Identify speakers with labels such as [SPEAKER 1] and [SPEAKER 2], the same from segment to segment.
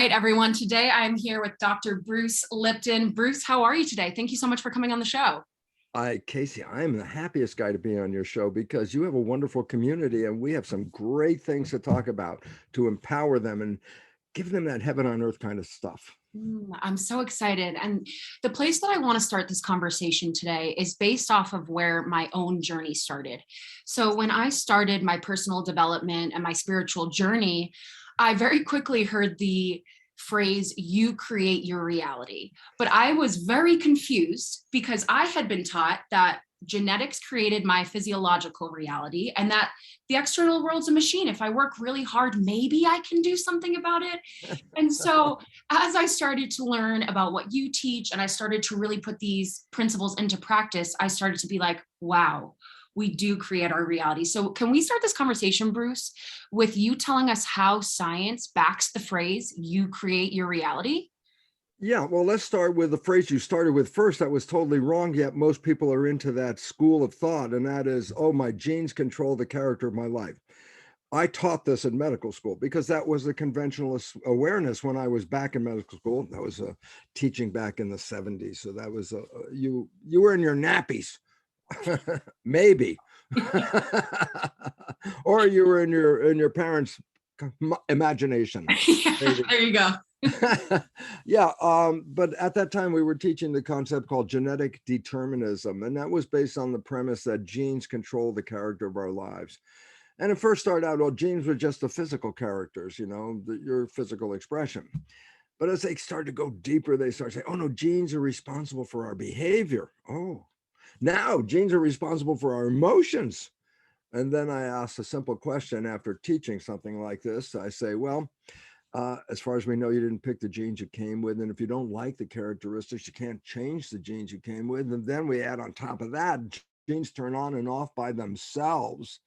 [SPEAKER 1] right, everyone. Today I'm here with Dr. Bruce Lipton. Bruce, how are you today? Thank you so much for coming on the show.
[SPEAKER 2] Casey, I am the happiest guy to be on your show because you have a wonderful community and we have some great things to talk about to empower them and give them that heaven on earth kind of stuff.
[SPEAKER 1] I'm so excited. And the place that I want to start this conversation today is based off of where my own journey started. So when I started my personal development and my spiritual journey, I very quickly heard the phrase, you create your reality. But I was very confused because I had been taught that genetics created my physiological reality and that the external world's a machine. If I work really hard, maybe I can do something about it. And so as I started to learn about what you teach and I started to really put these principles into practice, I started to be like, wow, we do create our reality. So can we start this conversation, Bruce, with you telling us how science backs the phrase, you create your reality?
[SPEAKER 2] Yeah, well, let's start with the phrase you started with first. That was totally wrong, yet most people are into that school of thought, and that is, oh, my genes control the character of my life. I taught this in medical school because that was the conventional awareness when I was back in medical school. That was teaching back in the 70s. So that was you were in your nappies, maybe, or you were in your parents' imagination.
[SPEAKER 1] Yeah, there you go.
[SPEAKER 2] Yeah, but at that time we were teaching the concept called genetic determinism, and that was based on the premise that genes control the character of our lives. And it first started out, well, genes were just the physical characters, your physical expression. But as they started to go deeper, they started saying, oh no, genes are responsible for our behavior. Oh, now genes are responsible for our emotions. And then I asked a simple question after teaching something like this. I say, well, as far as we know, you didn't pick the genes you came with. And if you don't like the characteristics, you can't change the genes you came with. And then we add on top of that, genes turn on and off by themselves.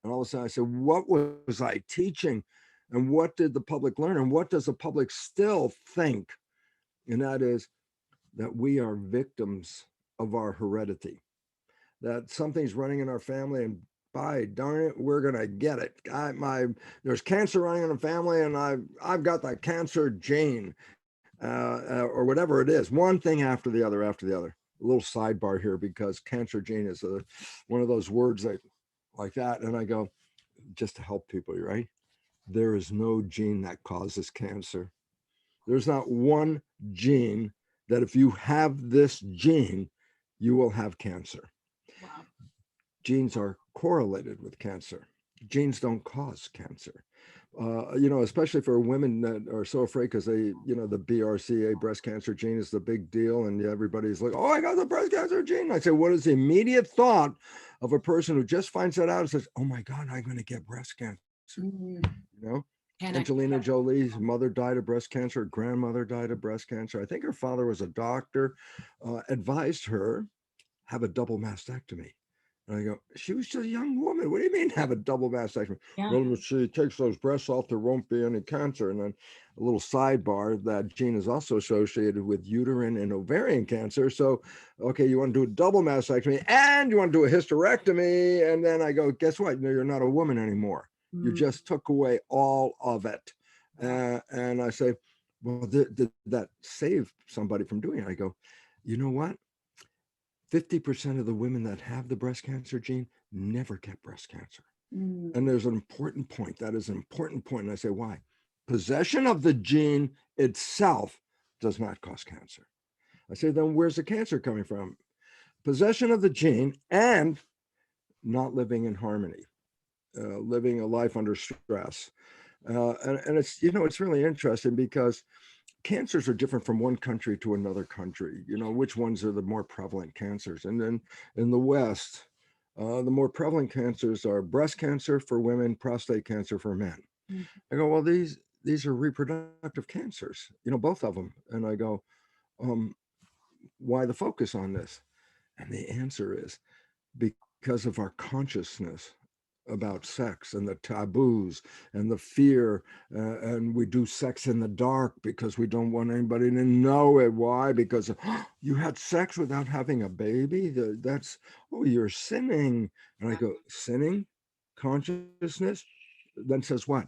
[SPEAKER 2] And all of a sudden I said, what was I teaching? And what did the public learn? And what does the public still think? And that is that we are victims of our heredity, that something's running in our family and by darn it, we're gonna get it. There's cancer running in the family, and I've got that cancer gene, or whatever it is. One thing after the other, after the other. A little sidebar here because cancer gene is one of those words that like that, and I go just to help people, right? There is no gene that causes cancer. There's not one gene that if you have this gene, you will have cancer.
[SPEAKER 1] Wow.
[SPEAKER 2] Genes are correlated with cancer. Genes don't cause cancer. Especially for women that are so afraid because the BRCA breast cancer gene is the big deal. And everybody's like, oh, I got the breast cancer gene. I say, what is the immediate thought of a person who just finds that out and says, oh my God, I'm going to get breast cancer?
[SPEAKER 1] Mm,
[SPEAKER 2] You know,
[SPEAKER 1] panic.
[SPEAKER 2] Angelina Jolie's mother died of breast cancer. Her grandmother died of breast cancer. I think her father was a doctor, advised her, have a double mastectomy. And I go, she was just a young woman. What do you mean have a double mastectomy?
[SPEAKER 1] Yeah.
[SPEAKER 2] Well, if she takes those breasts off, there won't be any cancer. And then a little sidebar, that gene is also associated with uterine and ovarian cancer. So, okay, you want to do a double mastectomy and you want to do a hysterectomy. And then I go, guess what? No, you're not a woman anymore. You just took away all of it. And I say, well, did that save somebody from doing it? I go, you know what? 50% of the women that have the breast cancer gene never get breast cancer. And there's an important point. That is an important point. And I say, why? Possession of the gene itself does not cause cancer. I say, then where's the cancer coming from? Possession of the gene and not living in harmony, living a life under stress. And it's really interesting because cancers are different from one country to another country. Which ones are the more prevalent cancers? And then in the West, the more prevalent cancers are breast cancer for women, prostate cancer for men. I go, well, these are reproductive cancers, both of them. And I go, why the focus on this? And the answer is because of our consciousness about sex and the taboos and the fear, and we do sex in the dark because we don't want anybody to know it. Why? Because you had sex without having a baby. You're sinning. And I go, sinning, consciousness, then says what?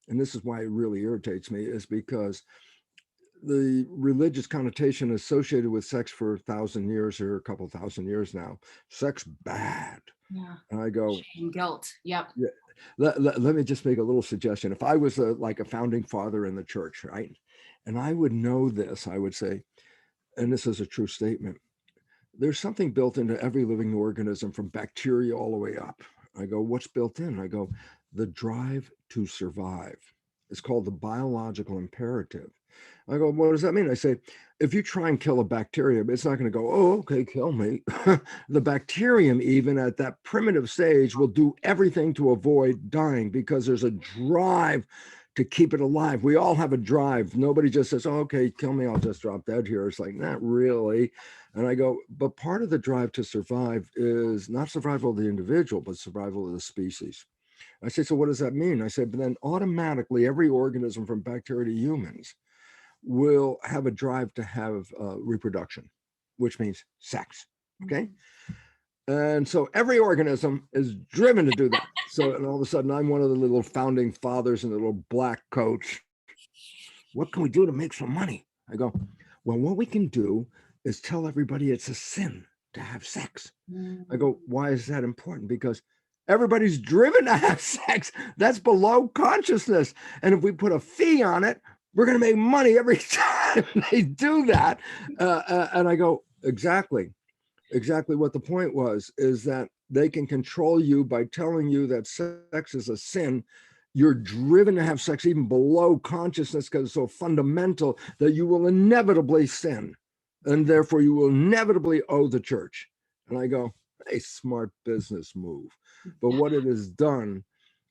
[SPEAKER 2] And this is why it really irritates me, is because the religious connotation associated with sex for 1,000 years or a couple thousand years now. Sex bad.
[SPEAKER 1] Yeah.
[SPEAKER 2] And I go,
[SPEAKER 1] Shame, guilt. Yep.
[SPEAKER 2] yeah. Let me just make a little suggestion. If I was like a founding father in the church, right, and I would know this, I would say, and this is a true statement, there's something built into every living organism from bacteria all the way up. I go, what's built in? I go, the drive to survive. It's called the biological imperative. I go, what does that mean? I say, if you try and kill a bacterium, it's not going to go, oh, okay, kill me. The bacterium, even at that primitive stage, will do everything to avoid dying because there's a drive to keep it alive. We all have a drive. Nobody just says, oh, okay, kill me, I'll just drop dead here. It's like, not really. And I go, but part of the drive to survive is not survival of the individual, but survival of the species. I say, so what does that mean? I say, but then automatically every organism from bacteria to humans will have a drive to have reproduction, which means sex. Okay. And so every organism is driven to do that. So, and all of a sudden, I'm one of the little founding fathers in the little black coats. What can we do to make some money? I go, well, what we can do is tell everybody it's a sin to have sex. I go, why is that important? Because everybody's driven to have sex. That's below consciousness. And if we put a fee on it, we're going to make money every time they do that. And I go, exactly what the point was, is that they can control you by telling you that sex is a sin. You're driven to have sex even below consciousness because it's so fundamental that you will inevitably sin. And therefore you will inevitably owe the church. And I go, hey, smart business move. But what it has done,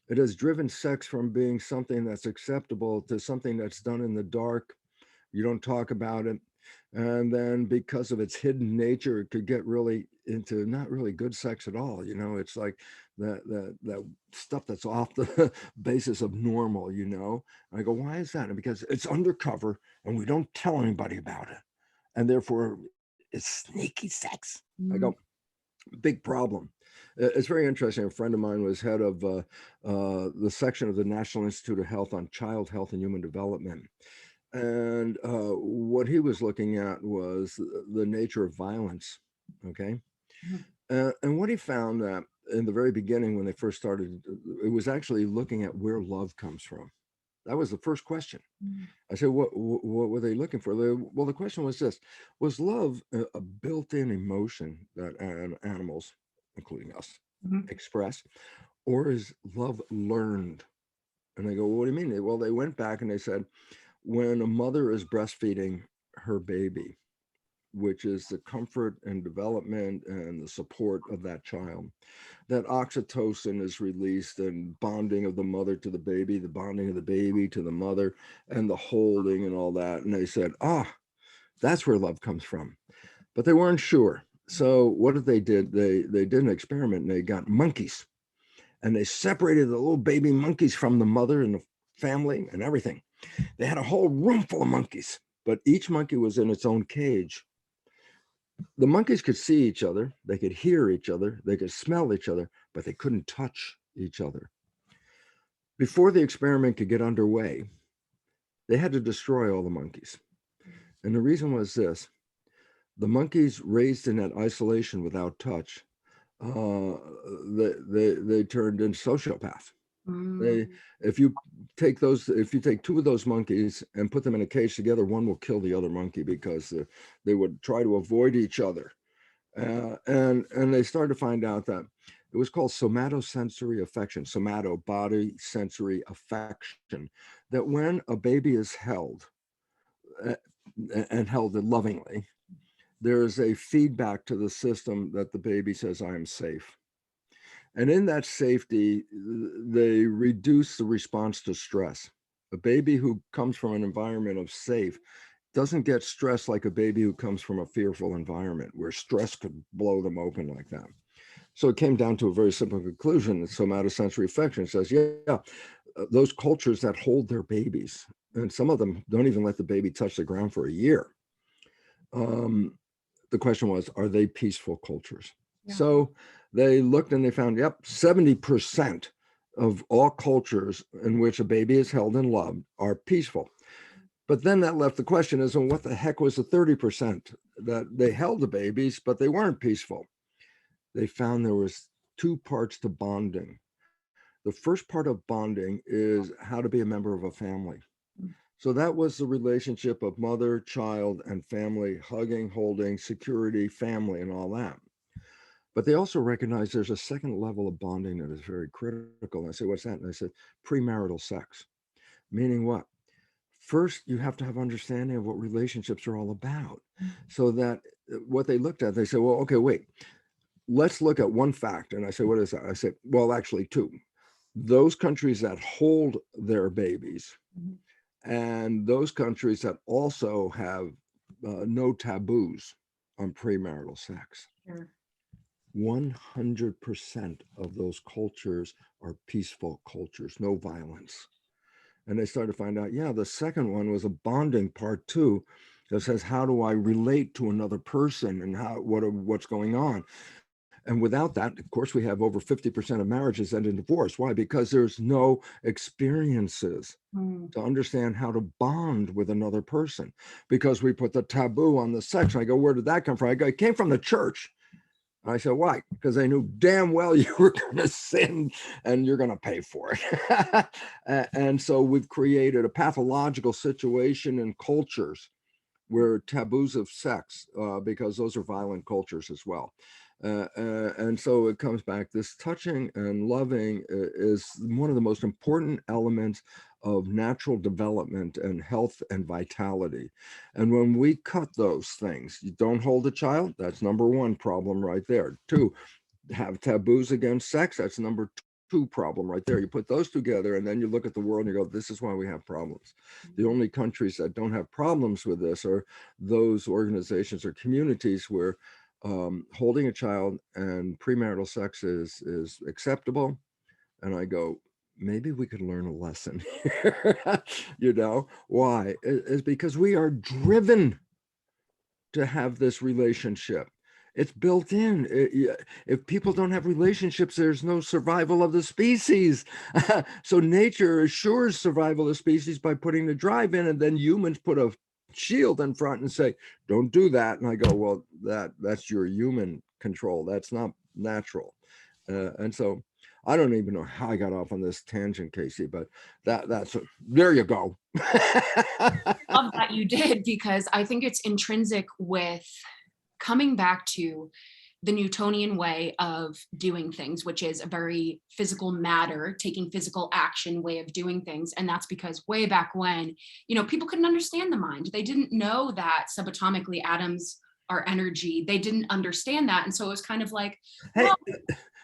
[SPEAKER 2] it has driven sex from being something that's acceptable to something that's done in the dark. You don't talk about it. And then because of its hidden nature, it could get really into not really good sex at all. You know, it's like that stuff that's off the basis of normal, you know. And I go, why is that? And because it's undercover and we don't tell anybody about it. And therefore it's sneaky sex. I go, big problem. It's very interesting. A friend of mine was head of the section of the National Institute of Health on child health and human development. And what he was looking at was the nature of violence. Okay. And what he found that in the very beginning, when they first started, it was actually looking at where love comes from. That was the first question. I said, what were they looking for? Well, the question was this: was love a built-in emotion that animals, including us, express, or is love learned? And I go, well, what do you mean? Well, they went back and they said, when a mother is breastfeeding her baby, which is the comfort and development and the support of that child, that oxytocin is released and bonding of the mother to the baby, the bonding of the baby to the mother, and the holding and all that. And they said, that's where love comes from. But they weren't sure. So what did they did? They did an experiment and they got monkeys and they separated the little baby monkeys from the mother and the family and everything. They had a whole room full of monkeys, but each monkey was in its own cage. The monkeys could see each other, they could hear each other, they could smell each other, but they couldn't touch each other. Before the experiment could get underway, they had to destroy all the monkeys. And the reason was this: the monkeys raised in that isolation without touch, they turned into sociopaths. If you take two of those monkeys and put them in a cage together, one will kill the other monkey because they would try to avoid each other. And they started to find out that it was called somatosensory affection, somato, body, sensory affection, that when a baby is held and held lovingly, there is a feedback to the system that the baby says, I am safe. And in that safety, they reduce the response to stress. A baby who comes from an environment of safe doesn't get stressed like a baby who comes from a fearful environment where stress could blow them open like that. So it came down to a very simple conclusion. Somatosensory affection says, those cultures that hold their babies, and some of them don't even let the baby touch the ground for a year. The question was, are they peaceful cultures? Yeah. So they looked and they found, 70% of all cultures in which a baby is held and loved are peaceful. But then that left the question is, well, what the heck was the 30% that they held the babies, but they weren't peaceful? They found there was two parts to bonding. The first part of bonding is how to be a member of a family. So that was the relationship of mother, child, and family, hugging, holding, security, family, and all that. But they also recognize there's a second level of bonding that is very critical. And I said, what's that? And I said, premarital sex. Meaning what? First, you have to have understanding of what relationships are all about. So that what they looked at, they said, well, okay, wait, let's look at one fact. And I said, what is that? I said, well, actually two. Those countries that hold their babies and those countries that also have no taboos on premarital sex.
[SPEAKER 1] Sure.
[SPEAKER 2] 100% of those cultures are peaceful cultures, no violence. And they started to find out, yeah, the second one was a bonding part too, that says, how do I relate to another person and what's going on? And without that, of course, we have over 50% of marriages end in divorce. Why? Because there's no experiences to understand how to bond with another person, because we put the taboo on the sex. I go, where did that come from? I go, it came from the church. I said, why? Because they knew damn well you were going to sin and you're going to pay for it. And so we've created a pathological situation in cultures where taboos of sex, because those are violent cultures as well. And so it comes back, this touching and loving is one of the most important elements of natural development and health and vitality. And when we cut those things, you don't hold a child, that's number one problem right there. Two, have taboos against sex, that's number two problem right there. You put those together and then you look at the world and you go, this is why we have problems. The only countries that don't have problems with this are those organizations or communities where holding a child and premarital sex is acceptable. And I go, maybe we could learn a lesson here. You know, why? Is because we are driven to have this relationship. It's built in. If people don't have relationships, there's no survival of the species. So nature assures survival of the species by putting the drive in, and then humans put a shield in front and say, don't do that. And I go, well, that's your human control. That's not natural. And so I don't even know how I got off on this tangent, Casey, but there you go.
[SPEAKER 1] Love that you did, because I think it's intrinsic with coming back to the Newtonian way of doing things, which is a very physical matter, taking physical action way of doing things. And that's because way back when, people couldn't understand the mind. They didn't know that subatomically atoms are energy. They didn't understand that. And so it was kind of like,
[SPEAKER 2] hey,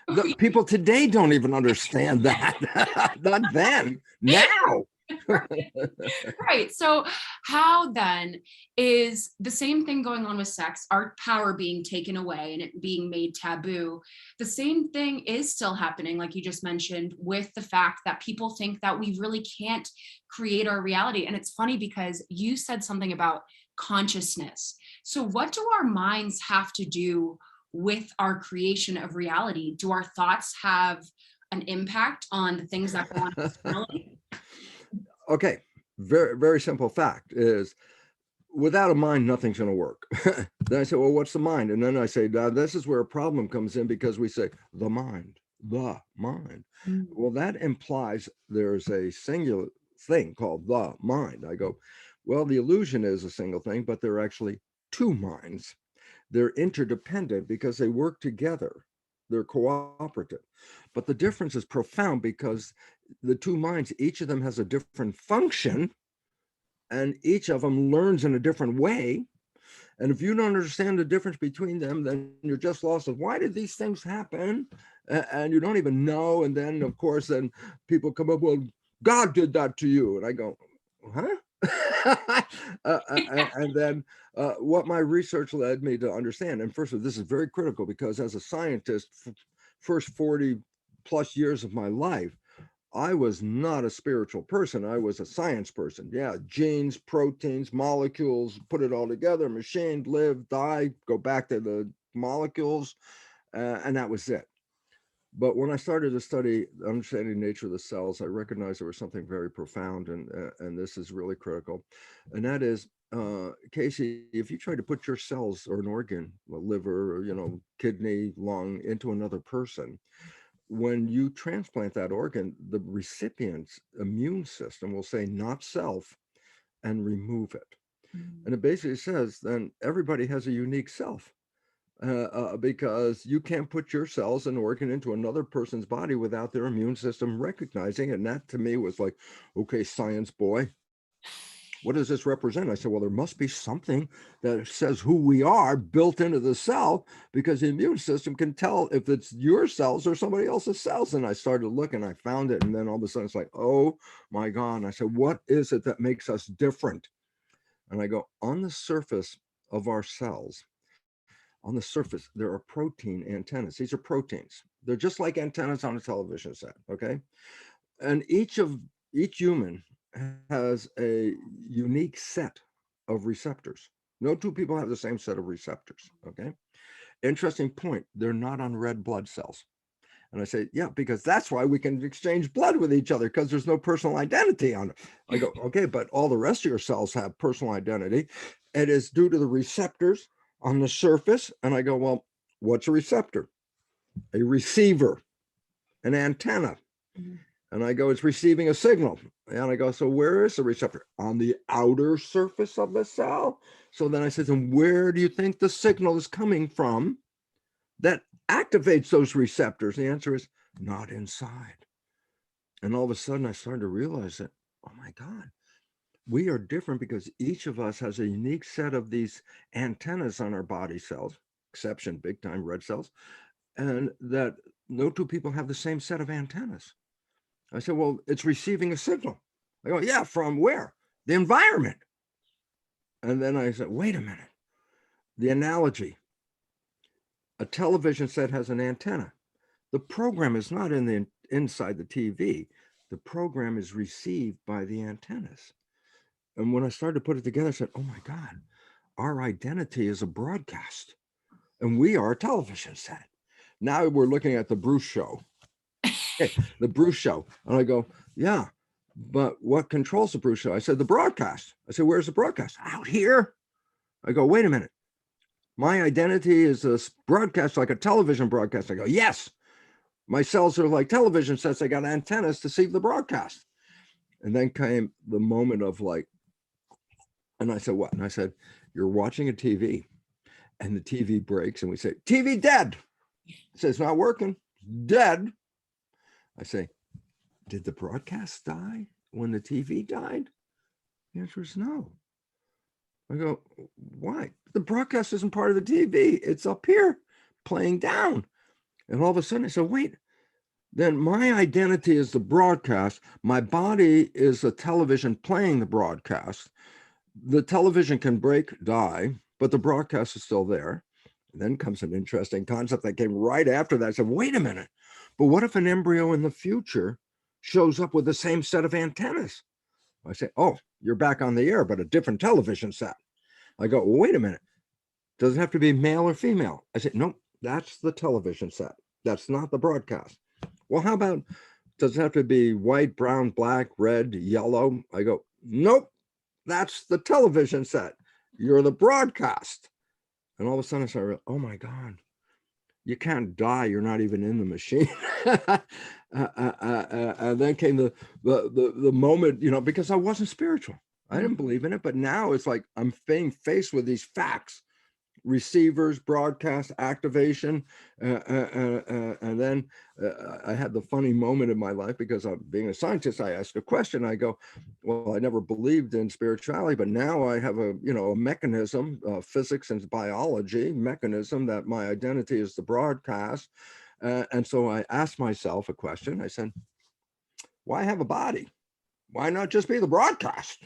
[SPEAKER 2] the people today don't even understand that. Not then, now.
[SPEAKER 1] Right. So how then is the same thing going on with sex, our power being taken away and it being made taboo? The same thing is still happening, like you just mentioned, with the fact that people think that we really can't create our reality. And it's funny because you said something about consciousness. So what do our minds have to do with our creation of reality? Do our thoughts have an impact on the things that go on externally?
[SPEAKER 2] Okay, very, very simple fact is, without a mind, nothing's going to work. Then I say, well, what's the mind? And then I say, now this is where a problem comes in, because we say the mind. Well, that implies there's a singular thing called the mind. I go, well, the illusion is a single thing, but there are actually two minds. They're interdependent because they work together. They're cooperative. But the difference is profound, because the two minds, each of them has a different function, and each of them learns in a different way. And if you don't understand the difference between them, then you're just lost of why did these things happen? And you don't even know. And then, of course, then people come up, well, God did that to you. And I go, huh? And then what my research led me to understand, and first of all, this is very critical, because as a scientist, first 40 plus years of my life, I was not a spiritual person. I was a science person. Yeah, genes, proteins, molecules, put it all together, machined, live, die, go back to the molecules, and that was it. But when I started to study understanding the nature of the cells, I recognized there was something very profound, and this is really critical, and that is, Casey, if you try to put your cells or an organ, a liver, or, kidney, lung, into another person, when you transplant that organ, the recipient's immune system will say not self and remove it.
[SPEAKER 1] Mm.
[SPEAKER 2] And it basically says then everybody has a unique self, because you can't put your cells and organ into another person's body without their immune system recognizing it. And that to me was like, okay, science boy, what does this represent? I said, well, there must be something that says who we are built into the cell, because the immune system can tell if it's your cells or somebody else's cells. And I started looking, I found it. And then all of a sudden it's like, oh my God. And I said, what is it that makes us different? And I go, on the surface of our cells, on the surface, there are protein antennas. These are proteins. They're just like antennas on a television set, okay? And each human has a unique set of receptors. No two people have the same set of receptors, okay? Interesting point, they're not on red blood cells. And I say, yeah, because that's why we can exchange blood with each other, because there's no personal identity on it. I go, okay, but all the rest of your cells have personal identity. It is due to the receptors on the surface. And I go, well, what's a receptor? A receiver, an antenna.
[SPEAKER 1] Mhm.
[SPEAKER 2] And I go, it's receiving a signal. And I go, so where is the receptor? On the outer surface of the cell. So then I said, and where do you think the signal is coming from that activates those receptors? The answer is not inside. And all of a sudden I started to realize that, oh my God, we are different because each of us has a unique set of these antennas on our body cells, exception big time red cells, and that no two people have the same set of antennas. I said, well, it's receiving a signal. I go, yeah, from where? The environment. And then I said, wait a minute. The analogy, a television set has an antenna. The program is not inside the TV. The program is received by the antennas. And when I started to put it together, I said, oh my God, our identity is a broadcast and we are a television set. Now we're looking at the Bruce show. Okay, the Bruce show. And I go, yeah, but what controls the Bruce show? I said, the broadcast. I said, where's the broadcast? Out here. I go, wait a minute. My identity is a broadcast, like a television broadcast. I go, yes. My cells are like television sets. I got antennas to see the broadcast. And then came the moment of like, and I said, what? And I said, you're watching a TV and the TV breaks and we say, TV dead. It says, not working, dead. I say, did the broadcast die when the TV died? The answer is no. I go, why? The broadcast isn't part of the TV. It's up here playing down. And all of a sudden I said, wait, then my identity is the broadcast. My body is the television playing the broadcast. The television can break, die, but the broadcast is still there. And then comes an interesting concept that came right after that. I said, wait a minute, but what if an embryo in the future shows up with the same set of antennas? I say, oh, you're back on the air, but a different television set. I go, well, wait a minute. Does it have to be male or female? I said, nope, that's the television set. That's not the broadcast. Well, how about, does it have to be white, brown, black, red, yellow? I go, nope, that's the television set. You're the broadcast. And all of a sudden I started, oh my God, you can't die. You're not even in the machine. And then came the moment, because I wasn't spiritual. I didn't believe in it, but now it's like I'm being faced with these facts: receivers, broadcast, activation, and then I had the funny moment in my life because I'm being a scientist. I ask a question. I go, "Well, I never believed in spirituality, but now I have a mechanism, physics and biology mechanism that my identity is the broadcast." And so I asked myself a question. I said, "Why have a body? Why not just be the broadcast?"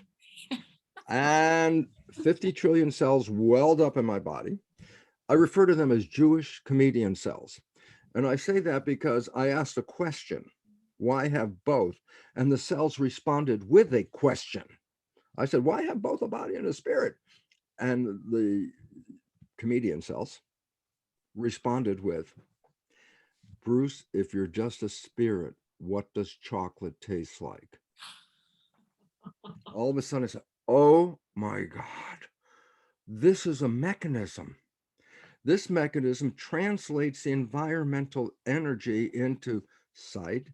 [SPEAKER 2] And 50 trillion cells welled up in my body. I refer to them as Jewish comedian cells. And I say that because I asked a question, why have both? And the cells responded with a question. I said, why have both a body and a spirit? And the comedian cells responded with, Bruce, if you're just a spirit, what does chocolate taste like? All of a sudden I said, oh my God, this is a mechanism. This mechanism translates the environmental energy into sight,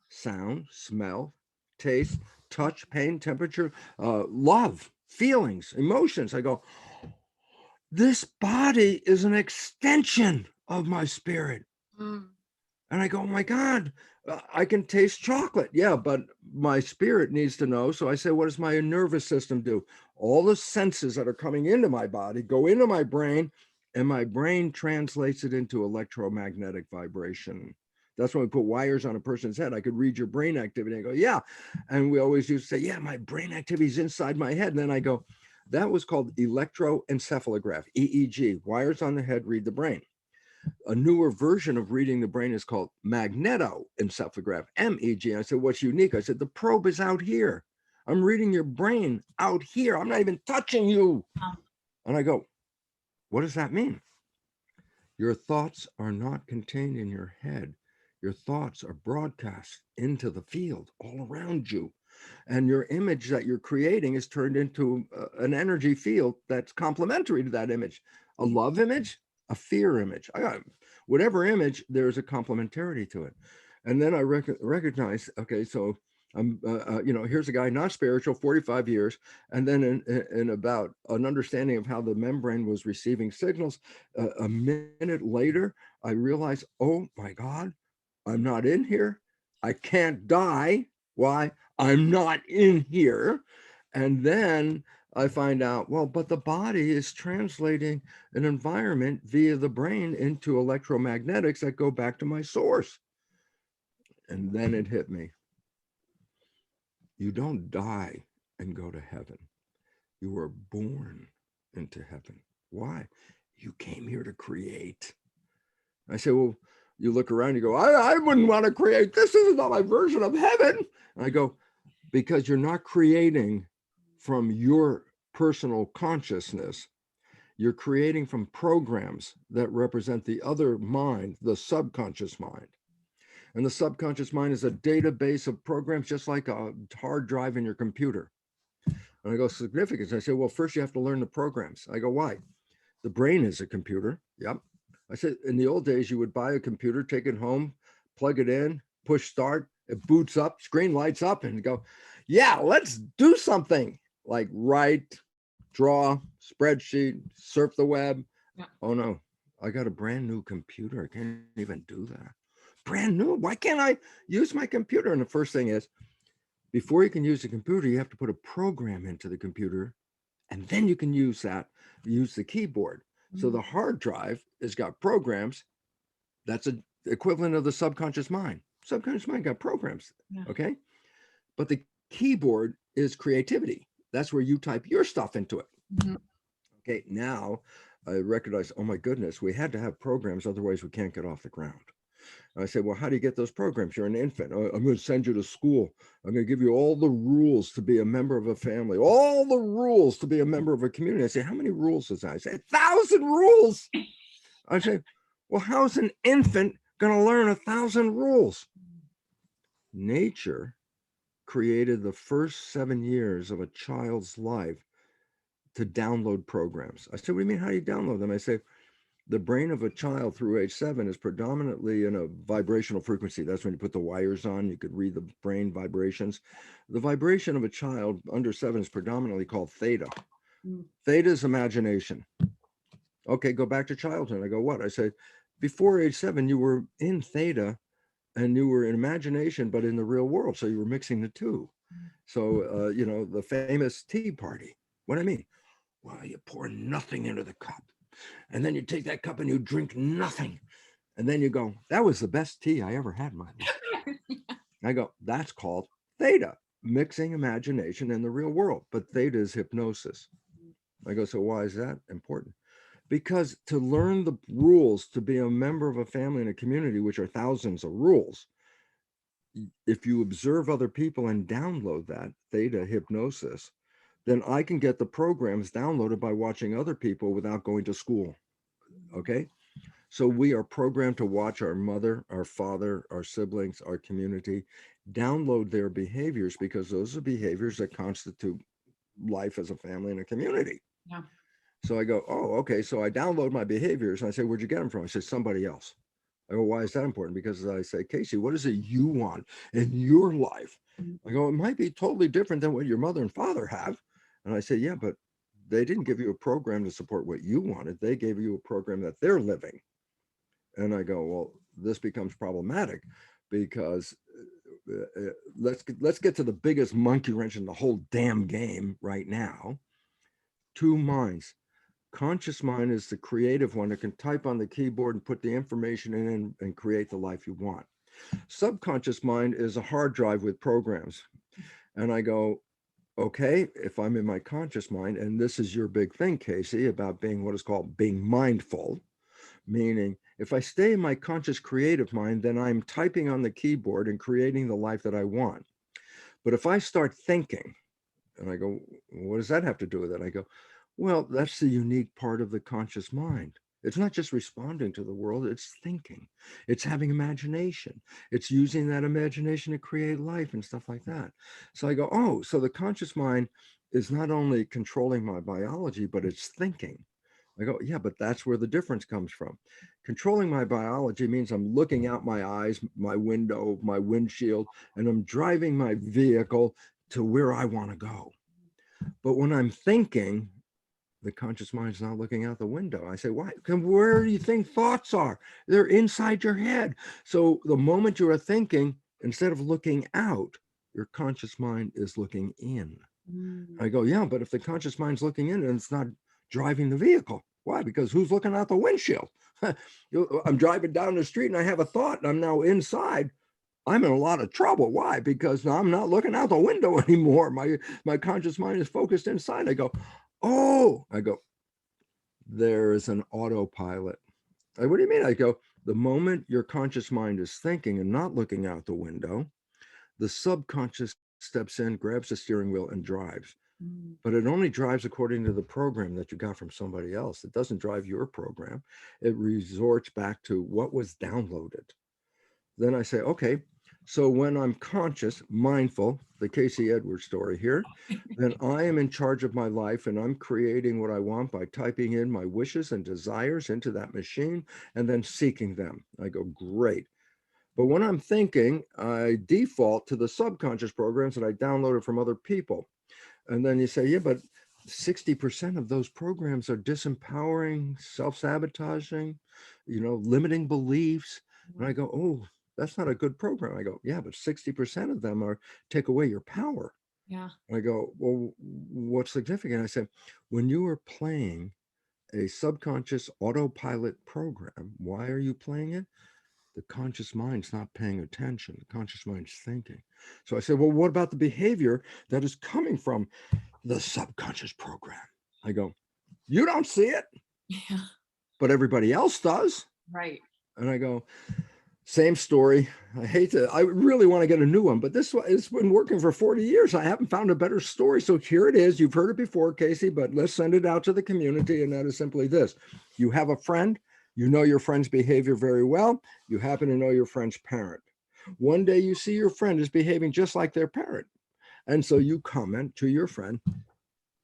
[SPEAKER 2] sound, smell, taste, touch, pain, temperature, love, feelings, emotions. I go, this body is an extension of my spirit.
[SPEAKER 1] Mm.
[SPEAKER 2] And I go, oh my God, I can taste chocolate. Yeah, but my spirit needs to know. So I say, what does my nervous system do? All the senses that are coming into my body go into my brain, and my brain translates it into electromagnetic vibration. That's when we put wires on a person's head. I could read your brain activity and go, yeah. And we always used to say, yeah, my brain activity is inside my head. And then I go, that was called electroencephalograph, EEG, wires on the head, read the brain. A newer version of reading the brain is called magnetoencephalograph, MEG. I said, what's unique? I said, the probe is out here. I'm reading your brain out here. I'm not even touching you. And I go, what does that mean? Your thoughts are not contained in your head. Your thoughts are broadcast into the field all around you. And your image that you're creating is turned into an energy field that's complementary to that image. A love image, a fear image. I got whatever image, there's a complementarity to it. And then I recognize, okay, so I'm, here's a guy not spiritual, 45 years, and then in about an understanding of how the membrane was receiving signals, a minute later, I realized, oh my God, I'm not in here. I can't die. Why? I'm not in here. And then I find out, well, but the body is translating an environment via the brain into electromagnetics that go back to my source. And then it hit me. You don't die and go to heaven. You were born into heaven. Why? You came here to create. I say, well, you look around, you go, I wouldn't want to create. This is not my version of heaven. And I go, because you're not creating from your personal consciousness. You're creating from programs that represent the other mind, the subconscious mind. And the subconscious mind is a database of programs, just like a hard drive in your computer. And I go, significance. I say, well, first you have to learn the programs. I go, why? The brain is a computer. Yep. I said, in the old days, you would buy a computer, take it home, plug it in, push start, it boots up, screen lights up, and go, yeah, let's do something like write, draw, spreadsheet, surf the web.
[SPEAKER 1] Yeah.
[SPEAKER 2] Oh no, I got a brand new computer. I can't even do that. Brand new. Why can't I use my computer? And the first thing is, before you can use the computer, you have to put a program into the computer, and then you can use the keyboard. So the hard drive has got programs. That's a equivalent of the subconscious mind. Subconscious mind got programs. Yeah. Okay. But the keyboard is creativity. That's where you type your stuff into it. Mm-hmm. Okay. Now I recognize, oh my goodness, we had to have programs. Otherwise we can't get off the ground. I said, well, how do you get those programs? You're an infant. I'm going to send you to school. I'm going to give you all the rules to be a member of a family, all the rules to be a member of a community. I say, how many rules is that? I say, 1,000 rules. I say, well, how's an infant going to learn 1,000 rules? Nature created the first 7 years of a child's life to download programs. I said, what do you mean? How do you download them? I say, the brain of a child through age 7 is predominantly in a vibrational frequency. That's when you put the wires on, you could read the brain vibrations. The vibration of a child under 7 is predominantly called theta. Theta is imagination. Okay, go back to childhood. I go, what? I say, before age 7, you were in theta and you were in imagination, but in the real world. So you were mixing the two. So, the famous tea party. What do I mean? Well, you pour nothing into the cup. And then you take that cup and you drink nothing. And then you go, that was the best tea I ever had in my life. I go, that's called theta, mixing imagination and the real world. But theta is hypnosis. I go, so why is that important? Because to learn the rules to be a member of a family and a community, which are thousands of rules, if you observe other people and download that theta hypnosis, then I can get the programs downloaded by watching other people without going to school. Okay. So we are programmed to watch our mother, our father, our siblings, our community download their behaviors, because those are behaviors that constitute life as a family and a community.
[SPEAKER 1] Yeah.
[SPEAKER 2] So I go, oh, okay. So I download my behaviors and I say, where'd you get them from? I say, somebody else. I go, why is that important? Because I say, Casey, what is it you want in your life? I go, it might be totally different than what your mother and father have. And I say, yeah, but they didn't give you a program to support what you wanted. They gave you a program that they're living. And I go, well, this becomes problematic, because let's get to the biggest monkey wrench in the whole damn game right now. Two minds. Conscious mind is the creative one that can type on the keyboard and put the information in and create the life you want. Subconscious mind is a hard drive with programs. And I go, okay, if I'm in my conscious mind, and this is your big thing, Casey, about being what is called being mindful, meaning if I stay in my conscious creative mind, then I'm typing on the keyboard and creating the life that I want. But if I start thinking, and I go, what does that have to do with it? I go, well, that's the unique part of the conscious mind. It's not just responding to the world, it's thinking. It's having imagination. It's using that imagination to create life and stuff like that. So I go, oh, so the conscious mind is not only controlling my biology, but it's thinking. I go, yeah, but that's where the difference comes from. Controlling my biology means I'm looking out my eyes, my window, my windshield, and I'm driving my vehicle to where I want to go. But when I'm thinking, the conscious mind's not looking out the window. I say, why? Where do you think thoughts are? They're inside your head. So the moment you are thinking, instead of looking out, your conscious mind is looking in. I go, yeah, but if the conscious mind's looking in and it's not driving the vehicle, why? Because who's looking out the windshield? I'm driving down the street and I have a thought and I'm now inside. I'm in a lot of trouble. Why? Because I'm not looking out the window anymore. My conscious mind is focused inside. I go, oh, I go, there is an autopilot. What do you mean? I go, the moment your conscious mind is thinking and not looking out the window, the subconscious steps in, grabs the steering wheel and drives. But it only drives according to the program that you got from somebody else. It doesn't drive your program. It resorts back to what was downloaded. Then I say, okay, so when I'm conscious, mindful, the Casey Edwards story here, then I am in charge of my life and I'm creating what I want by typing in my wishes and desires into that machine and then seeking them. I go, great. But when I'm thinking, I default to the subconscious programs that I downloaded from other people. And then you say, yeah, but 60% of those programs are disempowering, self-sabotaging, limiting beliefs. And I go, oh, that's not a good program. I go, yeah, but 60% of them are take away your power.
[SPEAKER 1] Yeah.
[SPEAKER 2] I go, well, what's significant? I said, when you are playing a subconscious autopilot program, why are you playing it? The conscious mind's not paying attention. The conscious mind's thinking. So I said, well, what about the behavior that is coming from the subconscious program? I go, you don't see it,
[SPEAKER 1] Yeah.
[SPEAKER 2] but everybody else does.
[SPEAKER 1] Right.
[SPEAKER 2] And I go, same story. I really want to get a new one, but it's been working for 40 years. I haven't found a better story. So here it is. You've heard it before, Casey, but let's send it out to the community. And that is simply this. You have a friend, you know your friend's behavior very well. You happen to know your friend's parent. One day you see your friend is behaving just like their parent. And so you comment to your friend,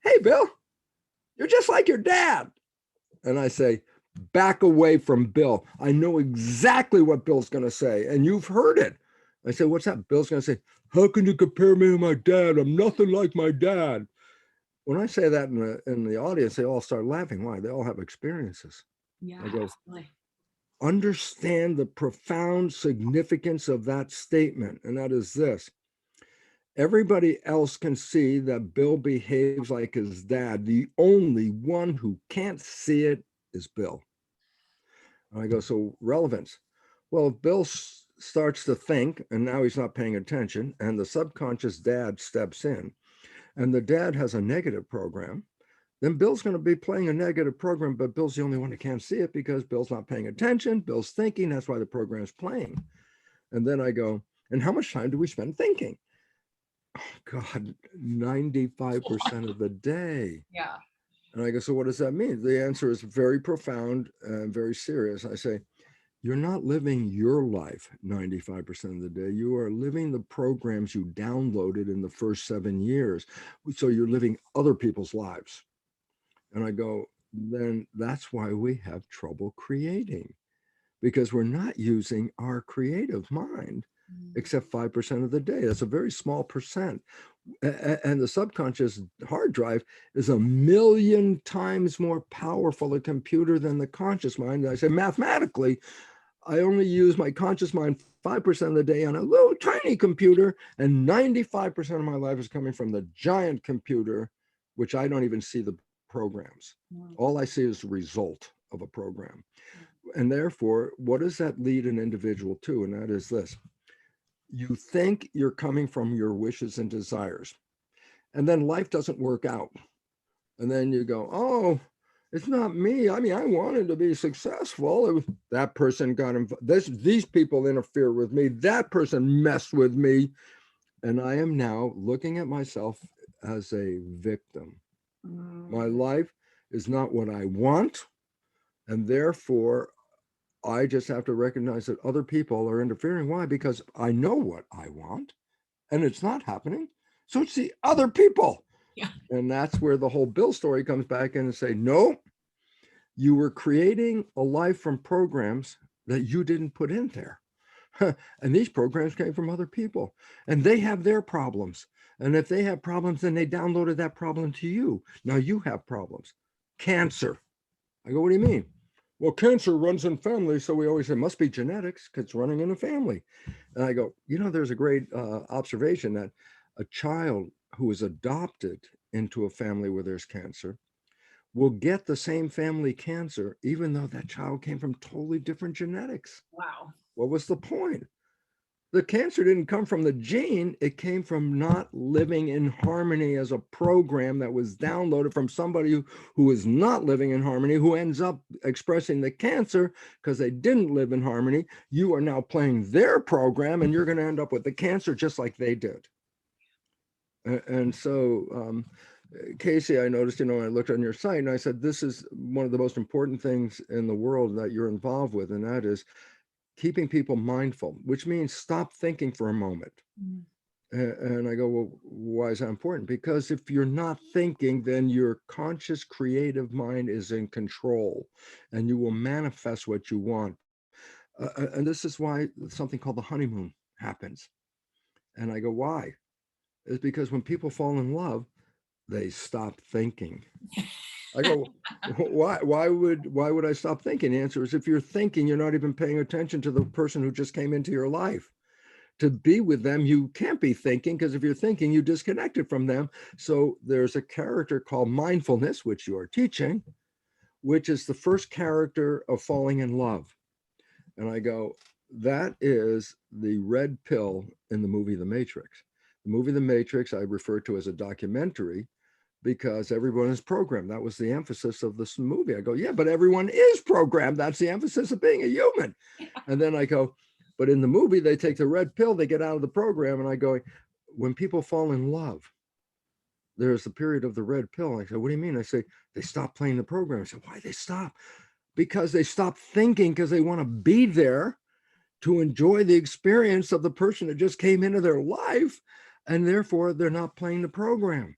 [SPEAKER 2] hey, Bill, you're just like your dad. And I say, back away from Bill. I know exactly what Bill's going to say, and you've heard it. I said, what's that? Bill's going to say, how can you compare me to my dad? I'm nothing like my dad. When I say that in the audience, they all start laughing. Why? They all have experiences.
[SPEAKER 1] Yeah.
[SPEAKER 2] I go,
[SPEAKER 1] Absolutely.
[SPEAKER 2] understand the profound significance of that statement, and that is this. Everybody else can see that Bill behaves like his dad. The only one who can't see it is Bill. And I go, so relevance. Well, if Bill starts to think, and now he's not paying attention, and the subconscious dad steps in, and the dad has a negative program, then Bill's going to be playing a negative program, but Bill's the only one who can't see it because Bill's not paying attention. Bill's thinking. That's why the program's playing. And then I go, and how much time do we spend thinking? Oh, God, 95% of the day.
[SPEAKER 1] Yeah.
[SPEAKER 2] And I go, so what does that mean? The answer is very profound and very serious. I say, you're not living your life 95% of the day. You are living the programs you downloaded in the first 7 years. So you're living other people's lives. And I go, then that's why we have trouble creating, because we're not using our creative mind except 5% of the day. That's a very small percent. And the subconscious hard drive is 1,000,000 times more powerful a computer than the conscious mind. And I say, mathematically, I only use my conscious mind 5% of the day on a little tiny computer, and 95% of my life is coming from the giant computer, which I don't even see the programs. All I see is the result of a program. And therefore, what does that lead an individual to? And that is this: you think you're coming from your wishes and desires, and then life doesn't work out. And then you go, oh, it's not me. I mean, I wanted to be successful. That person got involved. These people interfere with me. That person messed with me. And I am now looking at myself as a victim. My life is not what I want. And therefore, I just have to recognize that other people are interfering. Why? Because I know what I want and it's not happening. So it's the other people.
[SPEAKER 1] Yeah.
[SPEAKER 2] And that's where the whole Bill story comes back in and say, no, you were creating a life from programs that you didn't put in there. And these programs came from other people and they have their problems. And if they have problems, then they downloaded that problem to you. Now you have problems. Cancer. I go, what do you mean? Well, cancer runs in families. So we always say, must be genetics because it's running in a family. And I go, there's a great observation that a child who is adopted into a family where there's cancer will get the same family cancer, even though that child came from totally different genetics.
[SPEAKER 1] Wow.
[SPEAKER 2] What was the point? The cancer didn't come from the gene. It came from not living in harmony as a program that was downloaded from somebody who is not living in harmony, who ends up expressing the cancer because they didn't live in harmony. You are now playing their program and you're going to end up with the cancer just like they did. And so, Casey, I noticed, I looked on your site and I said, this is one of the most important things in the world that you're involved with. And that is keeping people mindful, which means stop thinking for a moment. And I go, well, why is that important? Because if you're not thinking, then your conscious creative mind is in control and you will manifest what you want. And this is why something called the honeymoon happens. And I go, why? It's because when people fall in love, they stop thinking. I go, why would I stop thinking? The answer is, if you're thinking, you're not even paying attention to the person who just came into your life. To be with them, you can't be thinking, because if you're thinking, you disconnected from them. So there's a character called mindfulness, which you are teaching, which is the first character of falling in love. And I go, that is the red pill in the movie The Matrix. The movie The Matrix I refer to as a documentary because everyone is programmed. That was the emphasis of this movie. I go, yeah, but everyone is programmed. That's the emphasis of being a human. And then I go, but in the movie, they take the red pill, they get out of the program. And I go, when people fall in love, there's the period of the red pill. I say, what do you mean? I say, they stop playing the program. I say, why they stop? Because they stop thinking, because they want to be there to enjoy the experience of the person that just came into their life. And therefore, they're not playing the program.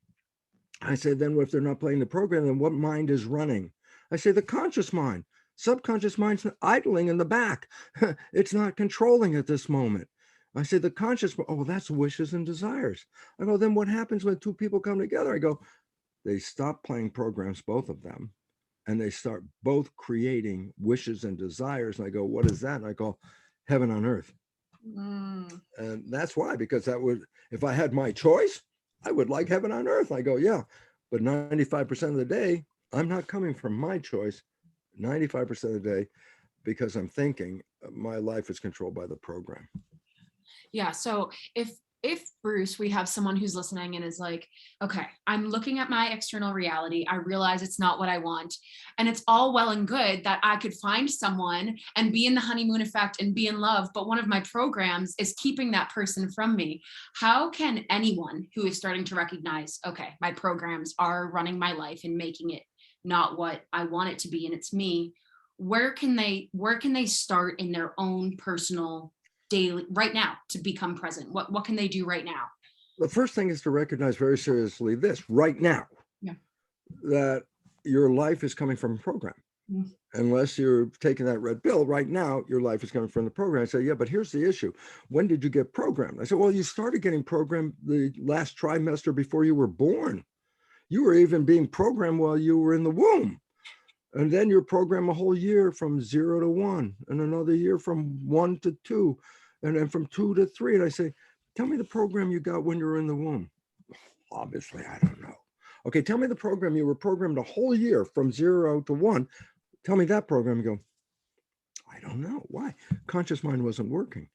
[SPEAKER 2] I say, then if they're not playing the program, then what mind is running? I say, the conscious mind. Subconscious mind's idling in the back. It's not controlling at this moment. I say, the conscious, oh, that's wishes and desires. I go, then what happens when two people come together? I go, they stop playing programs, both of them, and they start both creating wishes and desires. And I go, what is that? And I go, heaven on earth. And that's why, because that would, if I had my choice, I would like heaven on earth. I go, yeah, but 95% of the day, I'm not coming from my choice. 95% of the day, because I'm thinking, my life is controlled by the program.
[SPEAKER 1] Yeah. So if Bruce, we have someone who's listening and is like, okay, I'm looking at my external reality. I realize it's not what I want. And it's all well and good that I could find someone and be in the honeymoon effect and be in love. But one of my programs is keeping that person from me. How can anyone who is starting to recognize, okay, my programs are running my life and making it not what I want it to be, and it's me, where can they start in their own personal daily right now to become present? What can they do right now?
[SPEAKER 2] The first thing is to recognize very seriously this right now,
[SPEAKER 1] Yeah.
[SPEAKER 2] that your life is coming from a program.
[SPEAKER 1] Mm.
[SPEAKER 2] Unless you're taking that red pill right now, your life is coming from the program. I say, yeah, but here's the issue. When did you get programmed? I said, well, you started getting programmed the last trimester before you were born. You were even being programmed while you were in the womb. And then you're programmed a whole year from 0 to 1, and another year from 1 to 2, and then from 2 to 3. And I say, tell me the program you got when you were in the womb. Obviously, I don't know. Okay, tell me the program you were programmed a whole year from 0 to 1. Tell me that program. You go, I don't know. Why? Conscious mind wasn't working.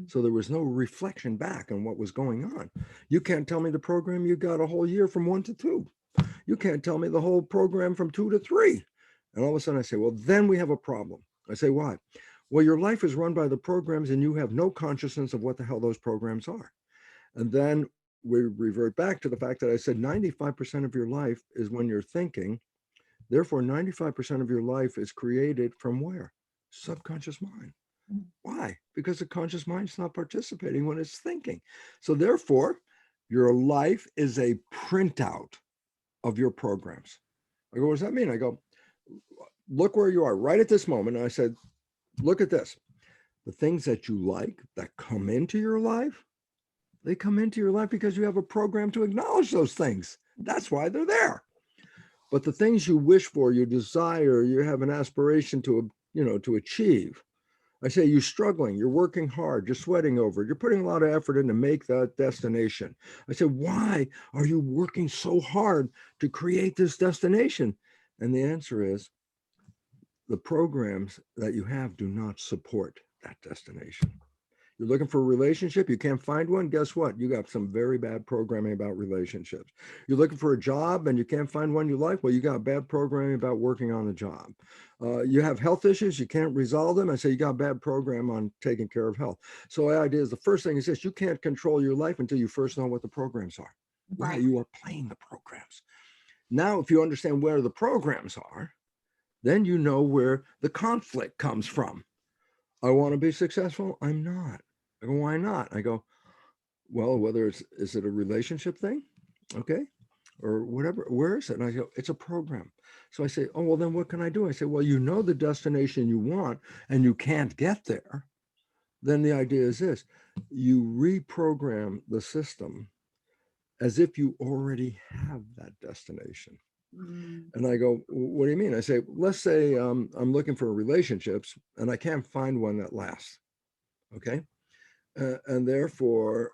[SPEAKER 2] So there was no reflection back on what was going on. You can't tell me the program you got a whole year from 1 to 2. You can't tell me the whole program from 2 to 3. And all of a sudden I say, well, then we have a problem. I say, why? Well, your life is run by the programs and you have no consciousness of what the hell those programs are. And then we revert back to the fact that I said 95% of your life is when you're thinking. Therefore, 95% of your life is created from where? Subconscious mind. Why? Because the conscious mind's not participating when it's thinking. So therefore, your life is a printout of your programs. I go, what does that mean? I go, look where you are right at this moment. And I said, look at this. The things that you like that come into your life, they come into your life because you have a program to acknowledge those things. That's why they're there. But the things you wish for, you desire, you have an aspiration to, to achieve. I say you're struggling, you're working hard, you're sweating over it, you're putting a lot of effort in to make that destination. I said, why are you working so hard to create this destination? And the answer is the programs that you have do not support that destination. You're looking for a relationship, you can't find one. Guess what? You got some very bad programming about relationships. You're looking for a job and you can't find one you like. Well, you got bad programming about working on the job. You have health issues, you can't resolve them. I say you got bad program on taking care of health. So the idea is the first thing is this: you can't control your life until you first know what the programs are. Right? You are playing the programs. Now, if you understand where the programs are, then you know where the conflict comes from. I want to be successful. I'm not. I go, why not? I go, well, is it a relationship thing? Okay. Or whatever, where is it? And I go, it's a program. So I say, oh, well, then what can I do? I say, well, you know the destination you want and you can't get there. Then the idea is this: you reprogram the system as if you already have that destination. And I go, what do you mean? I say, let's say I'm looking for relationships and I can't find one that lasts. Okay. And therefore,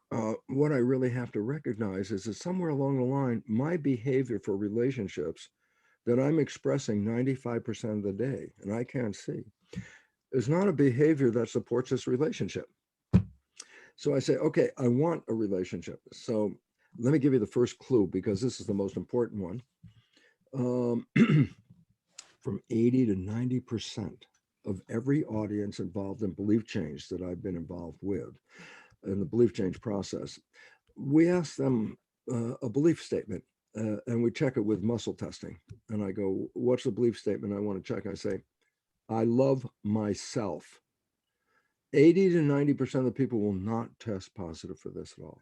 [SPEAKER 2] what I really have to recognize is that somewhere along the line, my behavior for relationships that I'm expressing 95% of the day, and I can't see, is not a behavior that supports this relationship. So I say, okay, I want a relationship. So let me give you the first clue, because this is the most important one. From 80 to 90% of every audience involved in belief change that I've been involved with in the belief change process, we ask them a belief statement and we check it with muscle testing. And I go, what's the belief statement I want to check? I say, I love myself. 80 to 90% of the people will not test positive for this at all.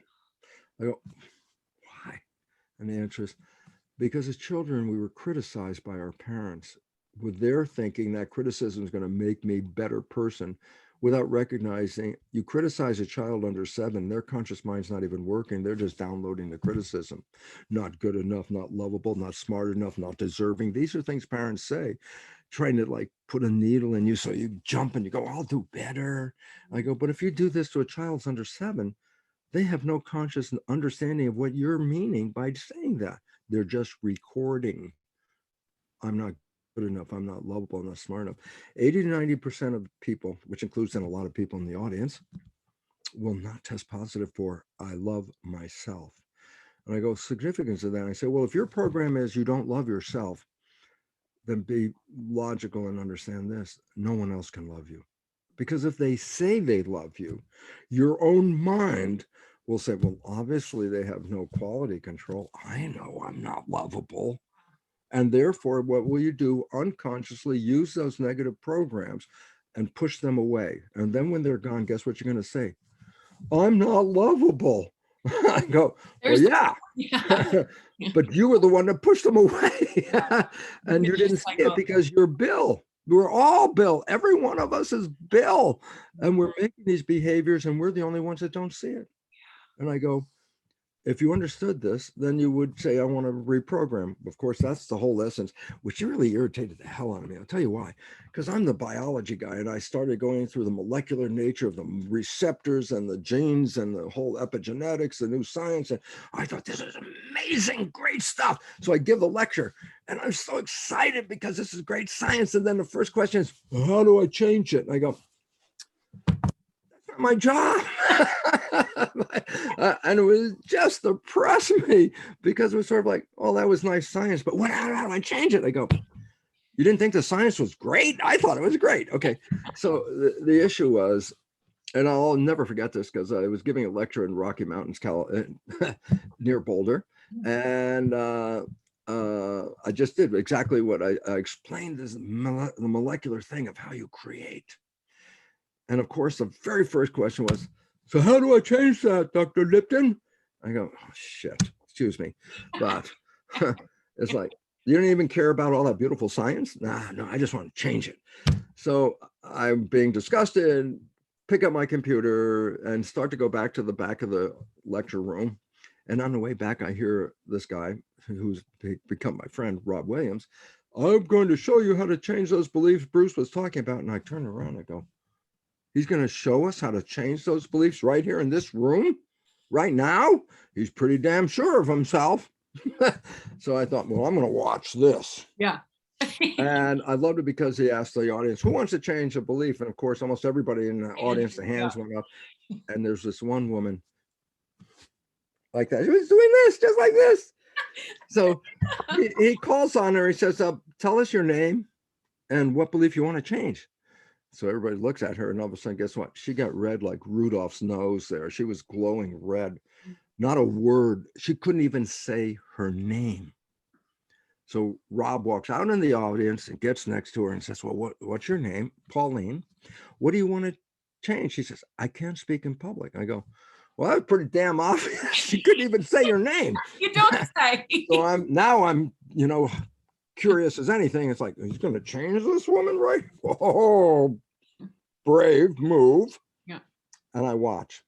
[SPEAKER 2] I go, why? And the answer is, because as children, we were criticized by our parents with their thinking that criticism is going to make me a better person, without recognizing you criticize a child under 7, their conscious mind's not even working. They're just downloading the criticism. Not good enough, not lovable, not smart enough, not deserving. These are things parents say, trying to like put a needle in you so you jump and you go, I'll do better. I go, but if you do this to a child who's under 7, they have no conscious understanding of what you're meaning by saying that. They're just recording. I'm not good enough. I'm not lovable. I'm not smart enough. 80 to 90% of people, which includes then a lot of people in the audience, will not test positive for I love myself. And I go, significance of that. I say, well, if your program is you don't love yourself, then be logical and understand this: no one else can love you. Because if they say they love you, your own mind will say, well, obviously they have no quality control. I know I'm not lovable. And therefore, what will you do? Unconsciously use those negative programs and push them away. And then when they're gone, guess what you're going to say? I'm not lovable. I go, well, yeah. But you were the one that pushed them away. And you didn't see it because you're Bill. We're all Bill. Every one of us is Bill. And we're making these behaviors and we're the only ones that don't see it. And I go, if you understood this, then you would say, I want to reprogram. Of course, that's the whole essence, which really irritated the hell out of me. I'll tell you why. Because I'm the biology guy, and I started going through the molecular nature of the receptors and the genes and the whole epigenetics, the new science. And I thought, this is amazing, great stuff. So I give the lecture, and I'm so excited because this is great science. And then the first question is, well, how do I change it? And I go, my job. And it was just depressed me because it was sort of like, oh, that was nice science, but how do I change it? I go, you didn't think the science was great? I thought it was great. Okay. So the issue was, and I'll never forget this because I was giving a lecture in Rocky Mountains, near Boulder. And I just did exactly what I explained, this the molecular thing of how you create. And of course, the very first question was, so how do I change that, Dr. Lipton? I go, oh, shit, excuse me. But it's like, you don't even care about all that beautiful science? Nah, no, I just want to change it. So I'm being disgusted, pick up my computer and start to go back to the back of the lecture room. And on the way back, I hear this guy who's become my friend, Rob Williams. I'm going to show you how to change those beliefs Bruce was talking about. And I turn around and I go, he's going to show us how to change those beliefs right here in this room, right now. He's pretty damn sure of himself. So I thought, well, I'm going to watch this.
[SPEAKER 1] Yeah.
[SPEAKER 2] And I loved it because he asked the audience, who wants to change a belief? And of course, almost everybody in the audience, the hands went up. And there's this one woman like that. She was doing this, just like this. So he calls on her. He says, tell us your name and what belief you want to change. So everybody looks at her and all of a sudden, guess what? She got red like Rudolph's nose there. She was glowing red, not a word. She couldn't even say her name. So Rob walks out in the audience and gets next to her and says, well, what's your name? Pauline. What do you want to change? She says, I can't speak in public. I go, well, that was pretty damn obvious. She couldn't even say your name.
[SPEAKER 1] You don't say.
[SPEAKER 2] So I'm, curious as anything. It's like, he's going to change this woman, right? Oh, brave move.
[SPEAKER 1] Yeah.
[SPEAKER 2] And I watch.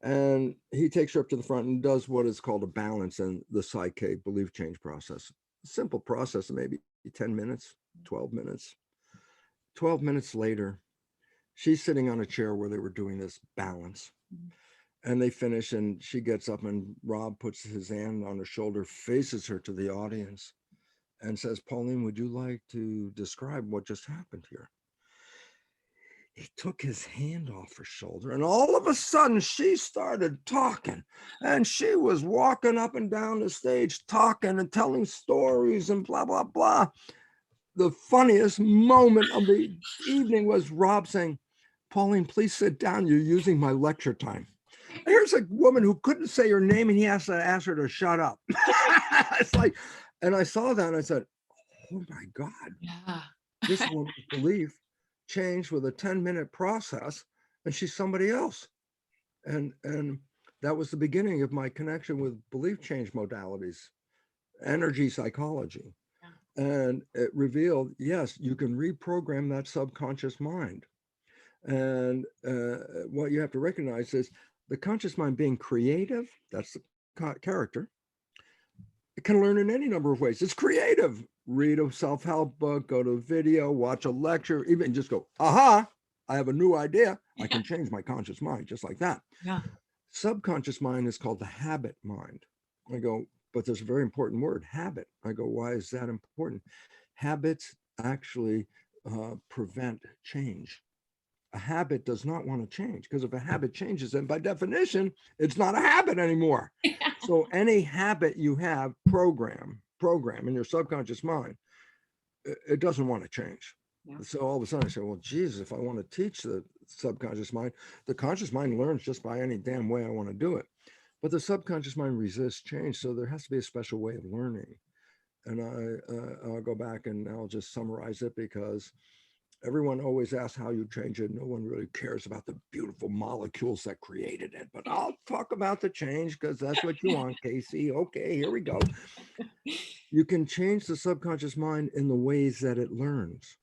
[SPEAKER 2] And he takes her up to the front and does what is called a balance and the psyche belief change process. A simple process of maybe 10 minutes, 12 minutes. 12 minutes later, she's sitting on a chair where they were doing this balance. And they finish and she gets up and Rob puts his hand on her shoulder, faces her to the audience and says, Pauline, would you like to describe what just happened here? He took his hand off her shoulder and all of a sudden she started talking and she was walking up and down the stage talking and telling stories and blah, blah, blah. The funniest moment of the evening was Rob saying, Pauline, please sit down. You're using my lecture time. Here's a woman who couldn't say her name and he has to ask her to shut up. It's like, and I saw that and I said, oh my God,
[SPEAKER 1] Yeah.
[SPEAKER 2] this woman's belief changed with a 10-minute process and she's somebody else. And that was the beginning of my connection with belief change modalities, energy psychology. Yeah. And it revealed, yes, you can reprogram that subconscious mind. And what you have to recognize is the conscious mind being creative, that's the character. It can learn in any number of ways. It's creative. Read a self-help book, go to a video, watch a lecture, even just go, aha, I have a new idea. I can change my conscious mind just like that.
[SPEAKER 1] Yeah.
[SPEAKER 2] Subconscious mind is called the habit mind. I go, but there's a very important word, habit. I go, why is that important? Habits actually prevent change. A habit does not want to change because if a habit changes, then by definition, it's not a habit anymore. Yeah. So any habit you have program in your subconscious mind, it doesn't want to change. Yeah. So all of a sudden I say, well, Jesus, if I want to teach the subconscious mind, the conscious mind learns just by any damn way I want to do it. But the subconscious mind resists change. So there has to be a special way of learning. And I'll go back and I'll just summarize it, because everyone always asks how you change it. No one really cares about the beautiful molecules that created it. But I'll talk about the change because that's what you want, Casey. Okay, here we go. You can change the subconscious mind in the ways that it learns.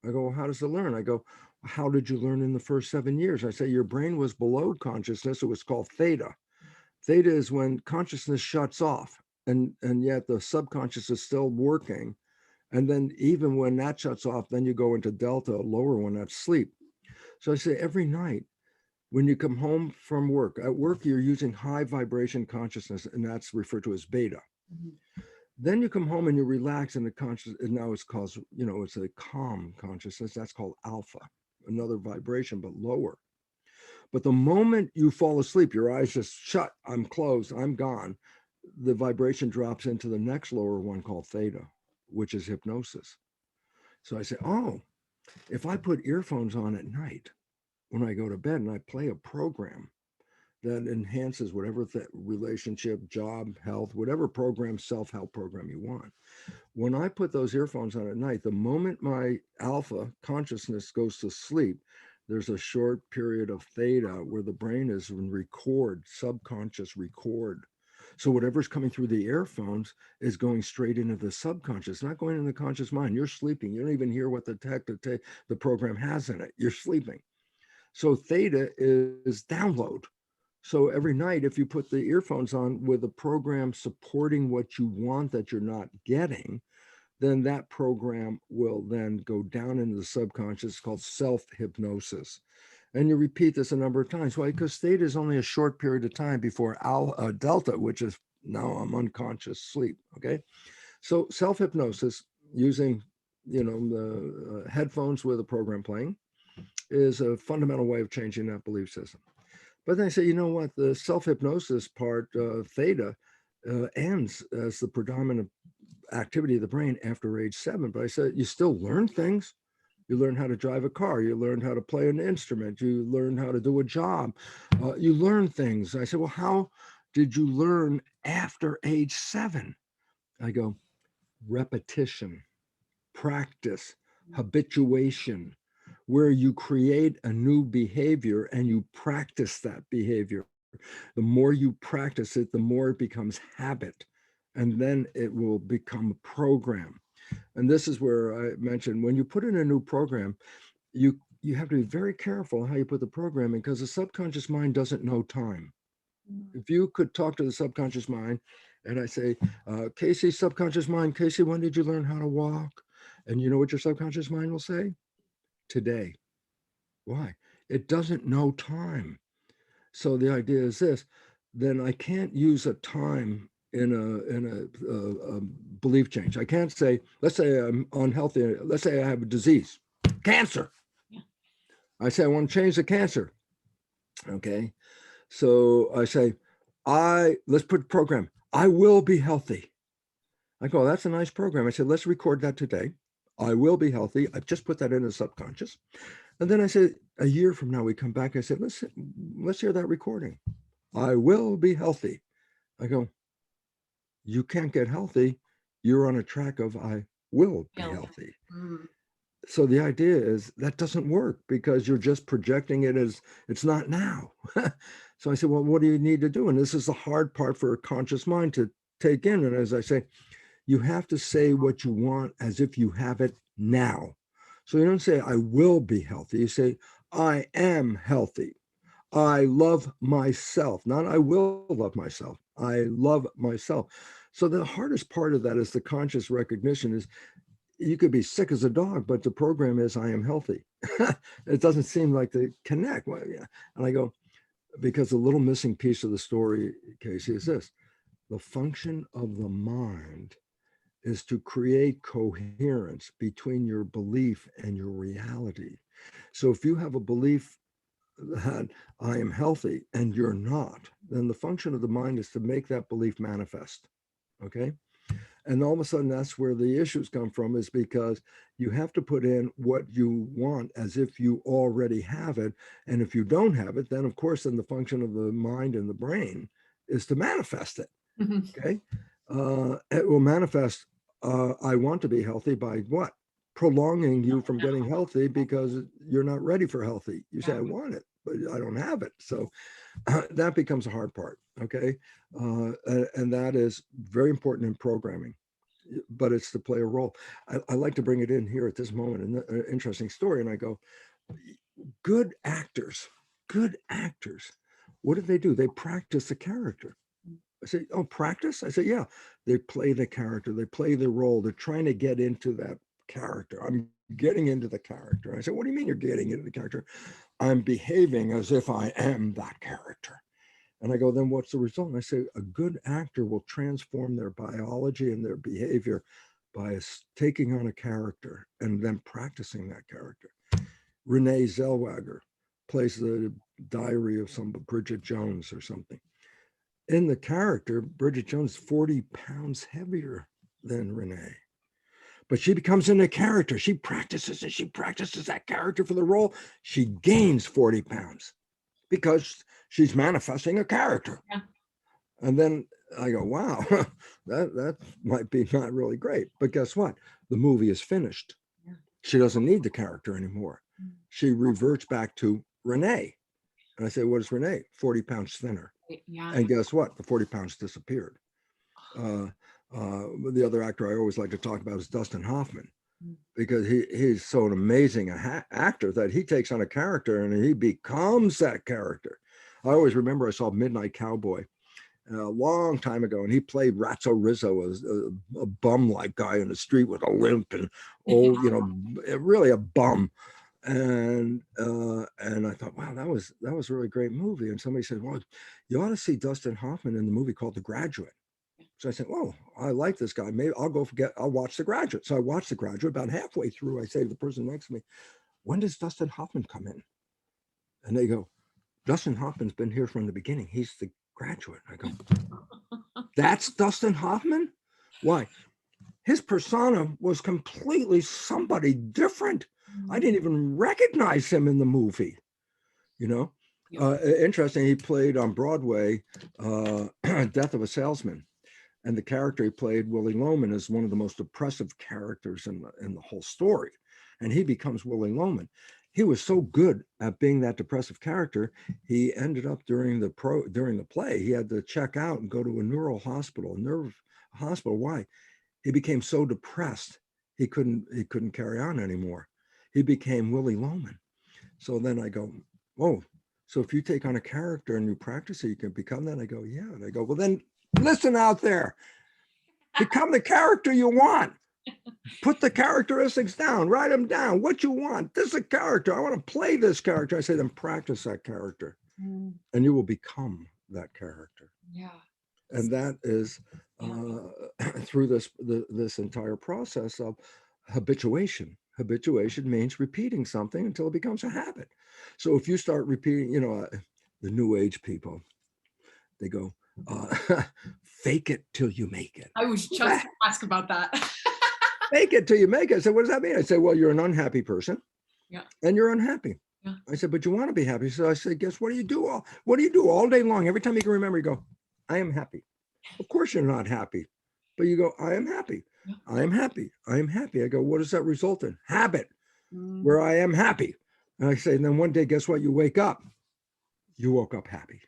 [SPEAKER 2] I go, well, how does it learn? I go, how did you learn in the first 7 years? I say, your brain was below consciousness. It was called theta. Theta is when consciousness shuts off, and yet the subconscious is still working. And then even when that shuts off, then you go into delta, a lower one, that's sleep. So I say every night when you come home from work, at work, you're using high vibration consciousness, and that's referred to as beta.
[SPEAKER 1] Mhm.
[SPEAKER 2] Then you come home and you relax, and the conscious, and now it's called, it's a calm consciousness. That's called alpha, another vibration, but lower. But the moment you fall asleep, your eyes just shut, I'm closed, I'm gone, the vibration drops into the next lower one called theta, which is hypnosis. So I say, oh, if I put earphones on at night when I go to bed and I play a program that enhances whatever relationship, job, health, whatever program, self-help program you want. When I put those earphones on at night, the moment my alpha consciousness goes to sleep, there's a short period of theta where the brain is in record, subconscious record. So whatever's coming through the earphones is going straight into the subconscious, not going into the conscious mind. You're sleeping. You don't even hear what the program has in it. You're sleeping. So theta is download. So every night, if you put the earphones on with a program supporting what you want that you're not getting, then that program will then go down into the subconscious, called self-hypnosis. And you repeat this a number of times. Why? Because theta is only a short period of time before delta, which is now I'm unconscious sleep. Okay. So self-hypnosis using, the headphones with a program playing is a fundamental way of changing that belief system. But then I say, you know what? The self-hypnosis part, theta, ends as the predominant activity of the brain after age 7. But I said, you still learn things. You learn how to drive a car. You learn how to play an instrument. You learn how to do a job. You learn things. I said, well, how did you learn after age 7? I go, repetition, practice, habituation, where you create a new behavior and you practice that behavior. The more you practice it, the more it becomes habit, and then it will become a program. And this is where I mentioned, when you put in a new program, you have to be very careful how you put the program in, because the subconscious mind doesn't know time. If you could talk to the subconscious mind, and I say, Casey, subconscious mind, Casey, when did you learn how to walk? And you know what your subconscious mind will say? Today. Why? It doesn't know time. So the idea is this: then I can't use a time in a belief change. I can't say, let's say I'm unhealthy. Let's say I have a disease, cancer.
[SPEAKER 1] Yeah.
[SPEAKER 2] I say I want to change the cancer. Okay. So I say, let's put program. I will be healthy. I go, that's a nice program. I said, let's record that today. I will be healthy. I've just put that in the subconscious. And then I said, a year from now, we come back. I said, let's hear that recording. I will be healthy. I go, you can't get healthy. You're on a track of I will be healthy.
[SPEAKER 1] Mm.
[SPEAKER 2] So the idea is that doesn't work, because you're just projecting it as it's not now. So I said, well, what do you need to do? And this is the hard part for a conscious mind to take in. And as I say, you have to say what you want as if you have it now. So you don't say, I will be healthy. You say, I am healthy. I love myself, not I will love myself. I love myself. So the hardest part of that is the conscious recognition is, you could be sick as a dog, but the program is I am healthy. It doesn't seem like they connect. Well, yeah. And I go, because the little missing piece of the story, Casey, is this: the function of the mind is to create coherence between your belief and your reality. So if you have a belief that I am healthy and you're not, then the function of the mind is to make that belief manifest. Okay. And all of a sudden, that's where the issues come from, is because you have to put in what you want as if you already have it. And if you don't have it, then of course, then the function of the mind and the brain is to manifest it.
[SPEAKER 1] Mhm.
[SPEAKER 2] Okay. It will manifest I want to be healthy by what? Prolonging you from getting healthy because you're not ready for healthy. You say,
[SPEAKER 1] Yeah.
[SPEAKER 2] I want it, but I don't have it. So that becomes a hard part. Okay. And that is very important in programming, but it's to play a role. I like to bring it in here at this moment, an interesting story. And I go, good actors, good actors, what do? They practice the character. I say, oh, practice? I say, yeah, they play the character, they play the role, they're trying to get into that character. I'm getting into the character. I said, what do you mean you're getting into the character? I'm behaving as if I am that character. And I go, then what's the result? And I say, a good actor will transform their biology and their behavior by taking on a character and then practicing that character. Renee Zellweger plays the diary of some Bridget Jones or something. In the character, Bridget Jones is 40 pounds heavier than Renee. But she becomes in a character. She practices and she practices that character for the role. She gains 40 pounds because she's manifesting a character.
[SPEAKER 1] Yeah.
[SPEAKER 2] And then I go, wow, that might be not really great. But guess what? The movie is finished.
[SPEAKER 1] Yeah.
[SPEAKER 2] She doesn't need the character anymore. She reverts back to Renee. And I say, what is Renee? 40 pounds thinner.
[SPEAKER 1] Yeah.
[SPEAKER 2] And guess what? The 40 pounds disappeared. The other actor I always like to talk about is Dustin Hoffman, because he's so an amazing actor that he takes on a character and he becomes that character. I always remember I saw Midnight Cowboy a long time ago, and he played Ratso Rizzo, as a bum-like guy in the street with a limp and old, really a bum. And I thought, wow, that was a really great movie. And somebody said, well, you ought to see Dustin Hoffman in the movie called The Graduate. So I said, well, I like this guy. Maybe I'll watch The Graduate. So I watched The Graduate. About halfway through, I say to the person next to me, when does Dustin Hoffman come in? And they go, Dustin Hoffman's been here from the beginning. He's The Graduate. I go, that's Dustin Hoffman? Why? His persona was completely somebody different. I didn't even recognize him in the movie. Interesting. He played on Broadway, Death of a Salesman. And the character he played, Willie Loman, is one of the most oppressive characters in the whole story. And he becomes Willie Loman. He was so good at being that depressive character, he ended up during the play, he had to check out and go to a nerve hospital. Why? He became so depressed, he couldn't carry on anymore. He became Willie Loman. So then I go, oh, so if you take on a character and you practice it, you can become that? I go, yeah. And I go, well, then listen out there. Become the character you want. Put the characteristics down. Write them down. What you want. This is a character. I want to play this character. I say, then practice that character. And you will become that character.
[SPEAKER 1] Yeah.
[SPEAKER 2] And that is through this entire process of habituation. Habituation means repeating something until it becomes a habit. So if you start repeating, the new age people, they go, fake it till you make it.
[SPEAKER 1] I was just going to ask about that.
[SPEAKER 2] Fake it till you make it. I said, what does that mean? I said, well, you're an unhappy person.
[SPEAKER 1] Yeah.
[SPEAKER 2] And you're unhappy.
[SPEAKER 1] Yeah.
[SPEAKER 2] I said, but you want to be happy. So I said, guess what do you do? What do you do all day long? Every time you can remember, you go, I am happy. Of course you're not happy, but you go, I am happy. Yeah. I am happy. I am happy. I go, what does that result in? Habit, where I am happy. And I say, and then one day, guess what? You wake up. You woke up happy.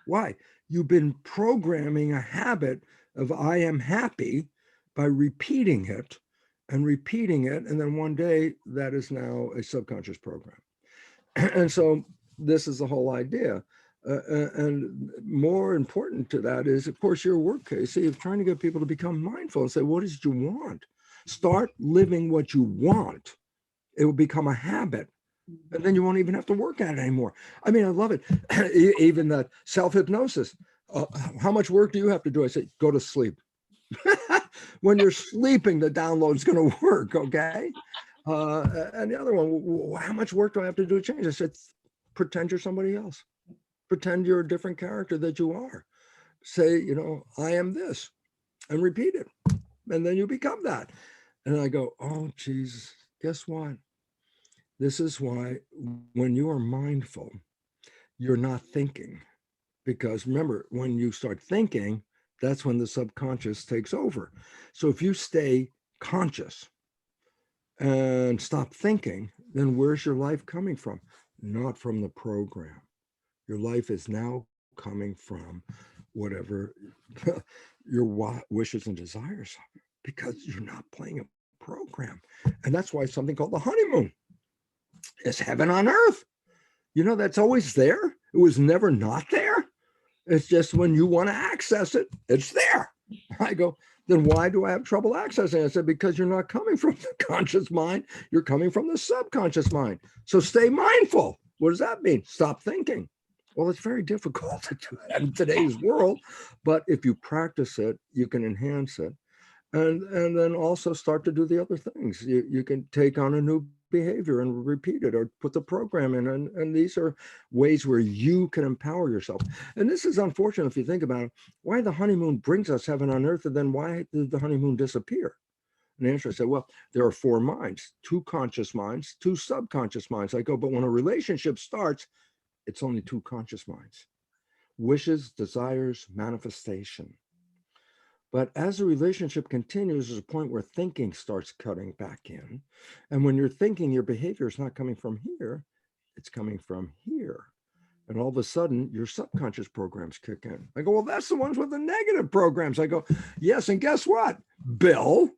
[SPEAKER 2] Why? You've been programming a habit of I am happy by repeating it. And then one day that is now a subconscious program. And so this is the whole idea. And more important to that is, of course, your work, Casey, of trying to get people to become mindful and say, what is it you want? Start living what you want. It will become a habit. And then you won't even have to work at it anymore. I mean, I love it. Even that self-hypnosis. How much work do you have to do? I say, go to sleep. When you're sleeping, the download is going to work, okay? And the other one, how much work do I have to do to change? I said, pretend you're somebody else. Pretend you're a different character that you are. Say, I am this, and repeat it. And then you become that. And I go, oh, Jesus, guess what? This is why when you are mindful, you're not thinking. Because remember, when you start thinking, that's when the subconscious takes over. So if you stay conscious and stop thinking, then where's your life coming from? Not from the program. Your life is now coming from whatever your wishes and desires are, because you're not playing a program. And that's why something called the honeymoon is heaven on earth. You know, that's always there. It was never not there. It's just when you want to access it, it's there. I go, then why do I have trouble accessing it? I said, because you're not coming from the conscious mind. You're coming from the subconscious mind. So stay mindful. What does that mean? Stop thinking. Well, it's very difficult to do that in today's world. But if you practice it, you can enhance it. And then also start to do the other things. You can take on a new behavior and repeat it, or put the program in. And these are ways where you can empower yourself. And this is unfortunate if you think about it. Why the honeymoon brings us heaven on earth, and then why did the honeymoon disappear? And the answer, I said, well, there are 4 minds, 2 conscious minds, 2 subconscious minds. I go, but when a relationship starts, it's only 2 conscious minds: wishes, desires, manifestation. But as the relationship continues, there's a point where thinking starts cutting back in. And when you're thinking, your behavior is not coming from here, it's coming from here. And all of a sudden, your subconscious programs kick in. I go, well, that's the ones with the negative programs. I go, yes. And guess what, Bill?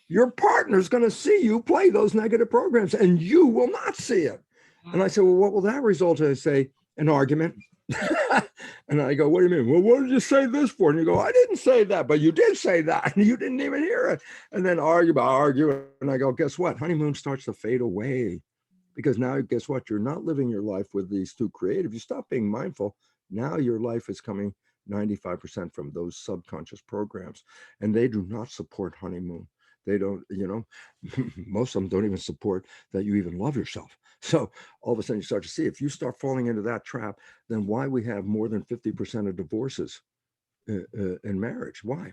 [SPEAKER 2] Your partner's going to see you play those negative programs, and you will not see it. And I said, well, what will that result in? I say, an argument. And I go, what do you mean? Well, what did you say this for? And you go, I didn't say that, but you did say that, and you didn't even hear it. And then argue. And I go, guess what? Honeymoon starts to fade away, because now, guess what? You're not living your life with these 2 creative. You stop being mindful. Now your life is coming 95% from those subconscious programs, and they do not support honeymoon. They don't, most of them don't even support that you even love yourself. So all of a sudden you start to see, if you start falling into that trap, then why we have more than 50% of divorces in marriage? Why?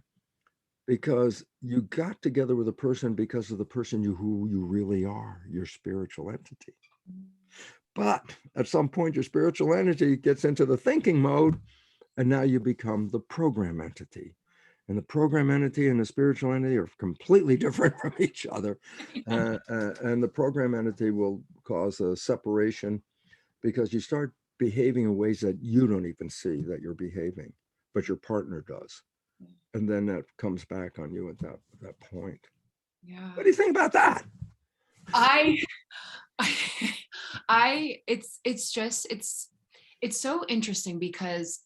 [SPEAKER 2] Because you got together with a person because of the person who you really are, your spiritual entity. But at some point, your spiritual entity gets into the thinking mode, and now you become the program entity. And the program entity and the spiritual entity are completely different from each other. And the program entity will cause a separation, because you start behaving in ways that you don't even see that you're behaving, but your partner does. And then that comes back on you at that point.
[SPEAKER 1] Yeah.
[SPEAKER 2] What do you think about that?
[SPEAKER 1] It's so interesting, because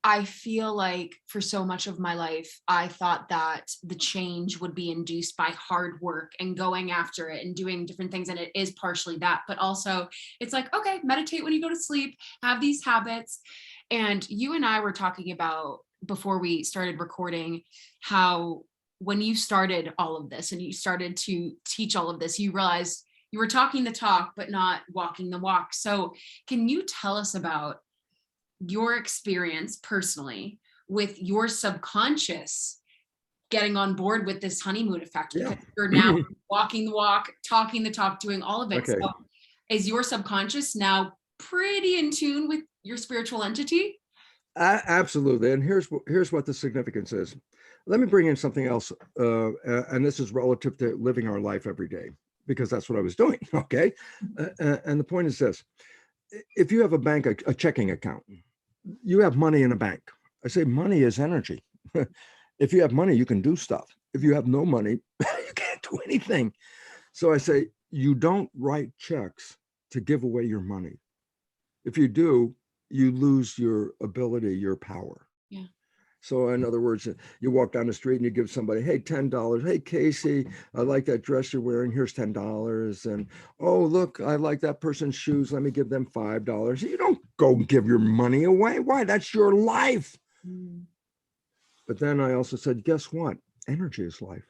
[SPEAKER 1] I feel like for so much of my life, I thought that the change would be induced by hard work and going after it and doing different things. And it is partially that, but also it's like, okay, meditate when you go to sleep, have these habits. And you and I were talking about, before we started recording, how when you started all of this and you started to teach all of this, you realized you were talking the talk, but not walking the walk. So can you tell us about your experience personally with your subconscious getting on board with this honeymoon effect? Because you're now walking the walk, talking the talk, doing all of it.
[SPEAKER 2] Okay.
[SPEAKER 1] So is your subconscious now pretty in tune with your spiritual entity?
[SPEAKER 2] Absolutely. And here's what the significance is. Let me bring in something else. And this is relative to living our life every day, because that's what I was doing. Okay. And the point is this: if you have a checking account, you have money in a bank. I say money is energy. If you have money, you can do stuff. If you have no money, you can't do anything. So I say, you don't write checks to give away your money. If you do, you lose your ability, your power.
[SPEAKER 1] Yeah.
[SPEAKER 2] So in other words, you walk down the street and you give somebody, hey, $10. Hey, Casey, I like that dress you're wearing. Here's $10. And, oh, look, I like that person's shoes. Let me give them $5. You don't go give your money away. Why? That's your life. But then I also said, guess what? Energy is life.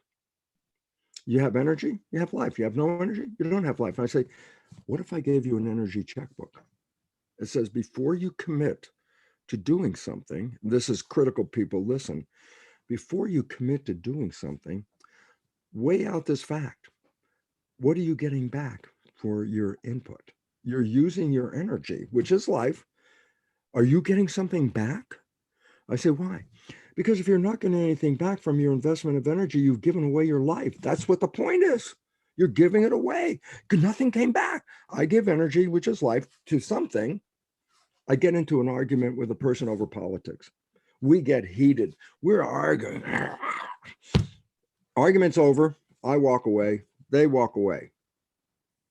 [SPEAKER 2] You have energy, you have life. You have no energy, you don't have life. And I say, what if I gave you an energy checkbook? It says, before you commit to doing something, this is critical, people, listen, before you commit to doing something, weigh out this fact. What are you getting back for your input? You're using your energy, which is life. Are you getting something back? I say, why? Because if you're not getting anything back from your investment of energy, you've given away your life. That's what the point is. You're giving it away because nothing came back. I give energy, which is life, to something. I get into an argument with a person over politics. We get heated. We're arguing. Argument's over. I walk away. They walk away.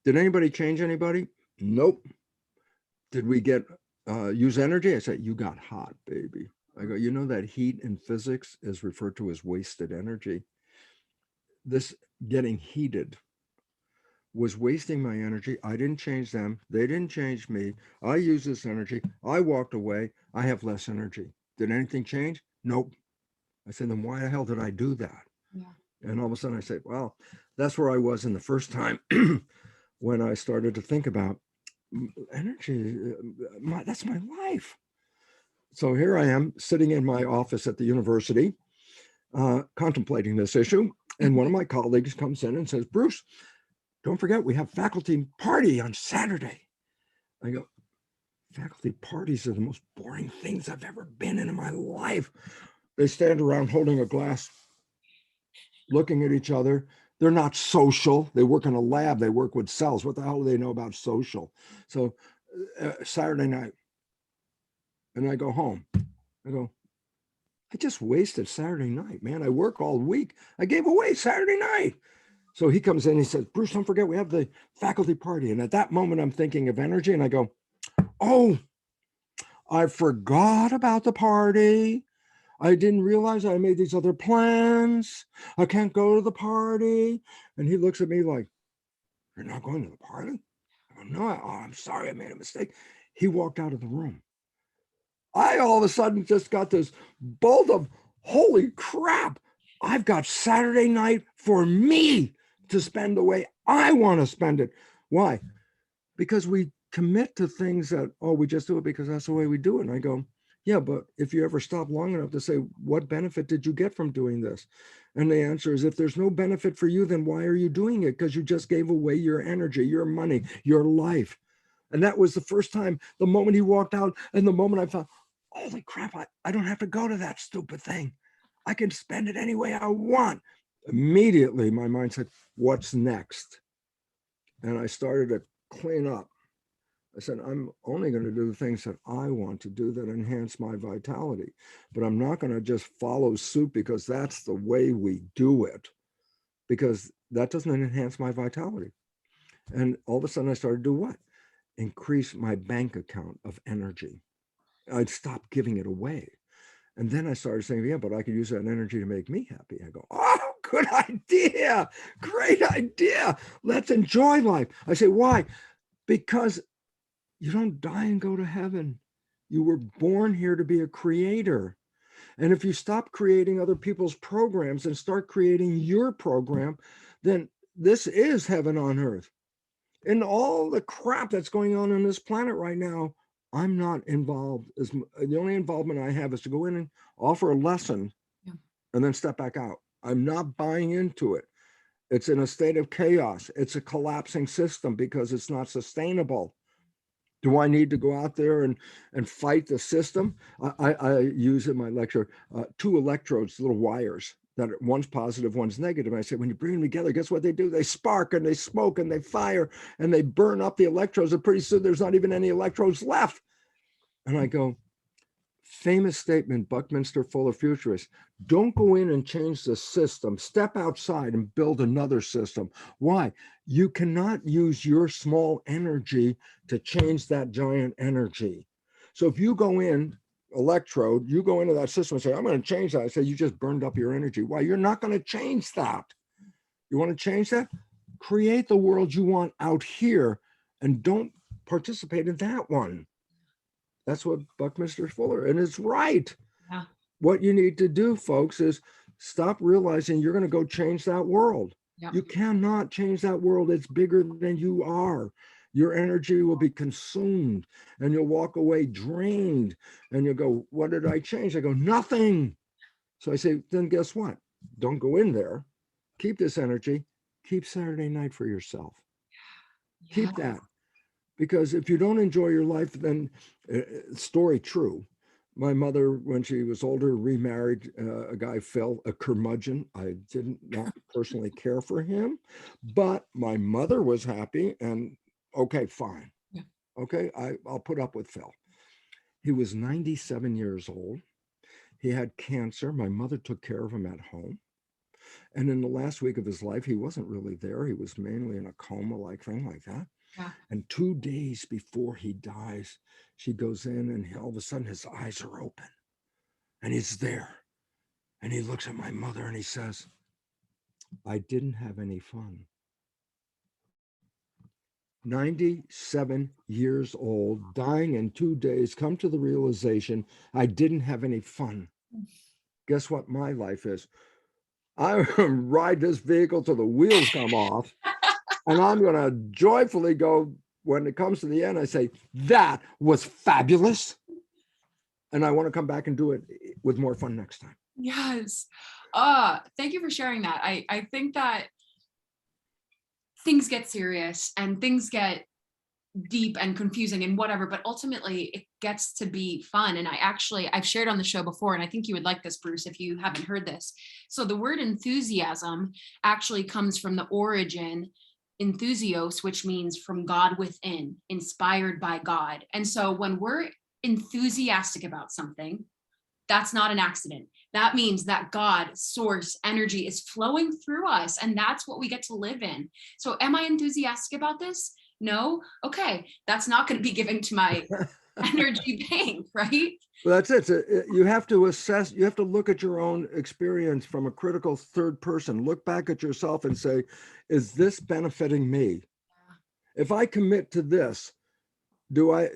[SPEAKER 2] Did anybody change anybody? Nope. Did we get use energy? I said, you got hot, baby. I go, you know that heat in physics is referred to as wasted energy. This getting heated was wasting my energy. I didn't change them. They didn't change me. I use this energy. I walked away. I have less energy. Did anything change? Nope. I said, then why the hell did I do that?
[SPEAKER 1] Yeah.
[SPEAKER 2] And all of a sudden I said, well, that's where I was in the first time when I started to think about energy. That's my life. So here I am sitting in my office at the university, contemplating this issue. And one of my colleagues comes in and says, Bruce, don't forget, we have faculty party on Saturday. I go, faculty parties are the most boring things I've ever been in my life. They stand around holding a glass, looking at each other. They're not social. They work in a lab. They work with cells. What the hell do they know about social? So Saturday night, and I go home. I go, I just wasted Saturday night, man. I work all week. I gave away Saturday night. So he comes in, he says, Bruce, don't forget, we have the faculty party. And at that moment, I'm thinking of energy. And I go, oh, I forgot about the party. I didn't realize I made these other plans. I can't go to the party. And he looks at me like, you're not going to the party? I go, no, I'm sorry, I made a mistake. He walked out of the room. I all of a sudden just got this bolt of, holy crap, I've got Saturday night for me to spend the way I want to spend it. Why? Because we commit to things that, oh, we just do it because that's the way we do it. And I go, yeah, but if you ever stop long enough to say, what benefit did you get from doing this? And the answer is, if there's no benefit for you, then why are you doing it? Because you just gave away your energy, your money, your life. And that was the first time, the moment he walked out and the moment I thought, holy crap, I don't have to go to that stupid thing. I can spend it any way I want. Immediately, my mind said, what's next? And I started to clean up. I said, I'm only going to do the things that I want to do that enhance my vitality. But I'm not going to just follow suit because that's the way we do it, because that doesn't enhance my vitality. And all of a sudden I started to do what? Increase my bank account of energy. I'd stop giving it away. And then I started saying, yeah, but I could use that energy to make me happy. I go, oh, good idea. Great idea. Let's enjoy life. I say, why? Because you don't die and go to heaven. You were born here to be a creator. And if you stop creating other people's programs and start creating your program, then this is heaven on earth. And all the crap that's going on this planet right now, I'm not involved. The only involvement I have is to go in and offer a lesson and then step back out. I'm not buying into it. It's in a state of chaos. It's a collapsing system because it's not sustainable. Do I need to go out there and fight the system? I use in my lecture 2 electrodes, little wires that are, one's positive, one's negative. And I say, when you bring them together, guess what they do? They spark and they smoke and they fire and they burn up the electrodes. And pretty soon there's not even any electrodes left. And I go, famous statement, Buckminster Fuller futurist, don't go in and change the system. Step outside and build another system. Why? You cannot use your small energy to change that giant energy. So if you go in, electrode, you go into that system and say, I'm going to change that. I say, you just burned up your energy. Why? You're not going to change that. You want to change that? Create the world you want out here and don't participate in that one. That's what Buckminster Fuller, and it's right.
[SPEAKER 1] Yeah.
[SPEAKER 2] What you need to do, folks, is stop realizing you're going to go change that world.
[SPEAKER 1] Yep.
[SPEAKER 2] You cannot change that world. It's bigger than you are. Your energy will be consumed and you'll walk away drained and you'll go, what did I change? I go, nothing. So I say, then guess what? Don't go in there. Keep this energy. Keep Saturday night for yourself.
[SPEAKER 1] Yeah.
[SPEAKER 2] Keep that. Because if you don't enjoy your life, then story true. My mother, when she was older, remarried a guy, Phil, a curmudgeon. I didn't not personally care for him, but my mother was happy and okay, fine.
[SPEAKER 1] Yeah.
[SPEAKER 2] Okay, I'll put up with Phil. He was 97 years old. He had cancer. My mother took care of him at home. And in the last week of his life, he wasn't really there. He was mainly in a coma-like thing like that.
[SPEAKER 1] Yeah.
[SPEAKER 2] And 2 days before he dies, she goes in and all of a sudden his eyes are open and he's there. And he looks at my mother and he says, I didn't have any fun. 97 years old, dying in 2 days, come to the realization I didn't have any fun. Guess what my life is? I ride this vehicle till the wheels come off, and I'm going to joyfully go. When it comes to the end, I say, that was fabulous. And I want to come back and do it with more fun next time.
[SPEAKER 1] Yes. Thank you for sharing that. I think that things get serious and things get deep and confusing and whatever, but ultimately it gets to be fun. And I've shared on the show before, and I think you would like this, Bruce, if you haven't heard this. So the word enthusiasm actually comes from the origin enthusios, which means from God within, inspired by God. And so when we're enthusiastic about something, that's not an accident. That means that God, source, energy is flowing through us, and that's what we get to live in. So am I enthusiastic about this? No? Okay, that's not going to be given to my energy bank, right?
[SPEAKER 2] Well, that's it. You have to assess, you have to look at your own experience from a critical third person. Look back at yourself and say, is this benefiting me? If I commit to this, do I,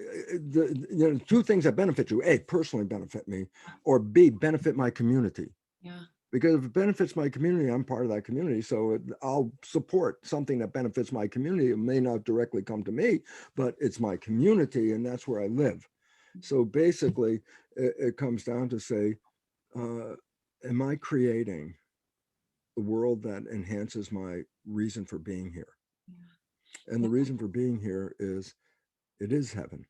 [SPEAKER 2] two things that benefit you, A, personally benefit me, or B, benefit my community.
[SPEAKER 1] Yeah.
[SPEAKER 2] Because if it benefits my community, I'm part of that community. So I'll support something that benefits my community. It may not directly come to me, but it's my community and that's where I live. So basically, it comes down to say, am I creating a world that enhances my reason for being here? Yeah. And the reason for being here is, it is heaven.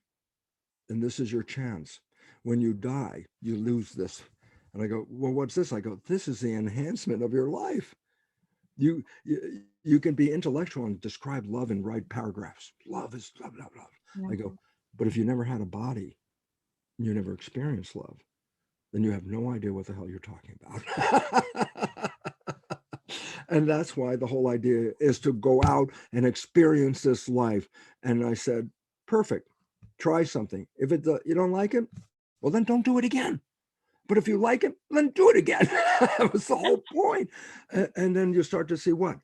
[SPEAKER 2] And this is your chance. When you die, you lose this. And I go, well, what's this? I go, this is the enhancement of your life. You can be intellectual and describe love and write paragraphs. Love is love, love, love. Yeah. I go, but if you never had a body, you never experienced love, then you have no idea what the hell you're talking about. And that's why the whole idea is to go out and experience this life. And I said, perfect. Try something. If you don't like it, well, then don't do it again. But if you like it, then do it again. That was the whole point. And then you start to see what?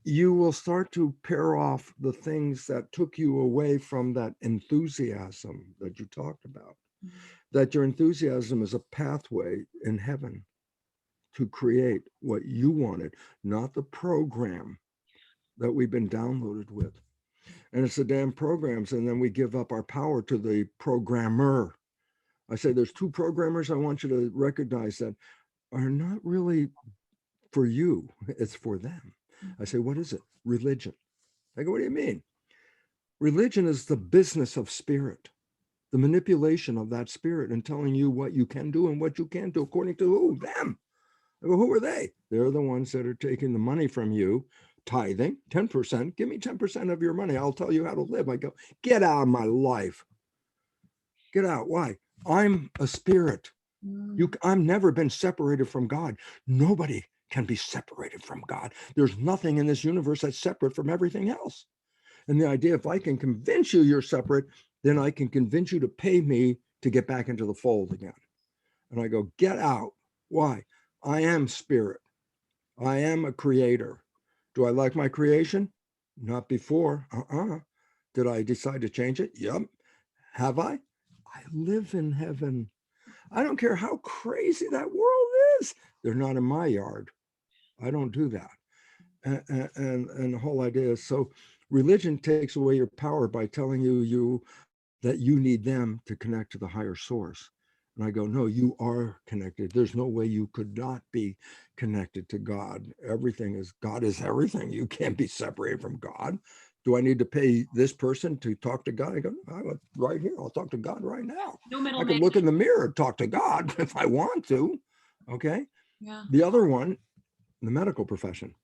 [SPEAKER 2] You will start to pair off the things that took you away from that enthusiasm that you talked about. Mm-hmm. That your enthusiasm is a pathway in heaven to create what you wanted, not the program that we've been downloaded with. And it's the damn programs. And then we give up our power to the programmer. I say there's two programmers I want you to recognize that are not really for you, it's for them. I say, what is it? Religion. I go, what do you mean? Religion is the business of spirit, the manipulation of that spirit and telling you what you can do and what you can't do according to who? Them. I go, who are they? They're the ones that are taking the money from you, tithing, 10%. Give me 10% of your money. I'll tell you how to live. I go, get out of my life. Get out. Why? I'm a spirit. I've never been separated from God. Nobody can be separated from God. There's nothing in this universe that's separate from everything else. And the idea, if I can convince you you're separate, then I can convince you to pay me to get back into the fold again. And I go, get out. Why? I am spirit. I am a creator. Do I like my creation? Not before. Did I decide to change it? Yep. Have I? I live in heaven. I don't care how crazy that world is. They're not in my yard. I don't do that. And the whole idea is, so religion takes away your power by telling you that you need them to connect to the higher source. And I go, no, you are connected. There's no way you could not be connected to God. God is everything. You can't be separated from God. Do I need to pay this person to talk to God? I go, right here, I'll talk to God right now.
[SPEAKER 1] No
[SPEAKER 2] I
[SPEAKER 1] middleman.
[SPEAKER 2] could look in the mirror and talk to God if I want to. Okay.
[SPEAKER 1] Yeah.
[SPEAKER 2] The other one, the medical profession,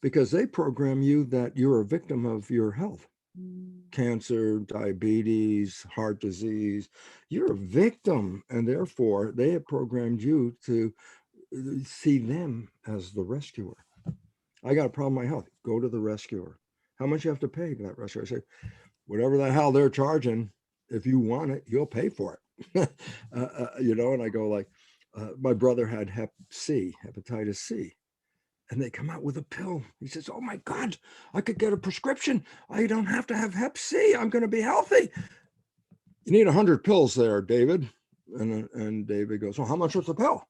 [SPEAKER 2] because they program you that you're a victim of your health. Cancer, diabetes, heart disease, you're a victim. And therefore, they have programmed you to see them as the rescuer. I got a problem with my health. Go to the rescuer. How much you have to pay to that rescuer? I say, whatever the hell they're charging, if you want it, you'll pay for it. And I go like, my brother had hepatitis C. And they come out with a pill. He says, oh my God, I could get a prescription. I don't have to have hep C. I'm going to be healthy. You need 100 pills there, David. And David goes, well, how much was the pill?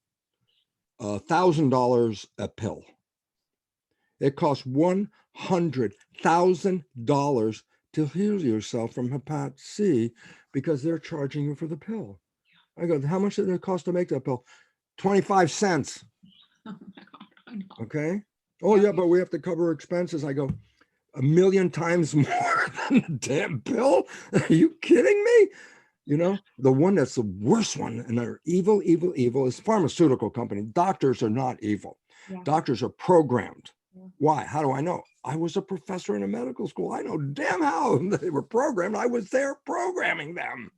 [SPEAKER 2] $1,000 a pill. It costs $100,000 to heal yourself from hepatitis C because they're charging you for the pill. I go, how much did it cost to make that pill? 25 cents.
[SPEAKER 1] Oh my God. I know.
[SPEAKER 2] Okay. Oh yeah, but we have to cover expenses. I go, 1,000,000 times more than the damn pill. Are you kidding me? The one that's the worst one, and they're evil is pharmaceutical company. Doctors are not evil.
[SPEAKER 1] Yeah.
[SPEAKER 2] Doctors are programmed.
[SPEAKER 1] Yeah.
[SPEAKER 2] Why? How do I know? I was a professor in a medical school. I know damn how they were programmed. I was there programming them.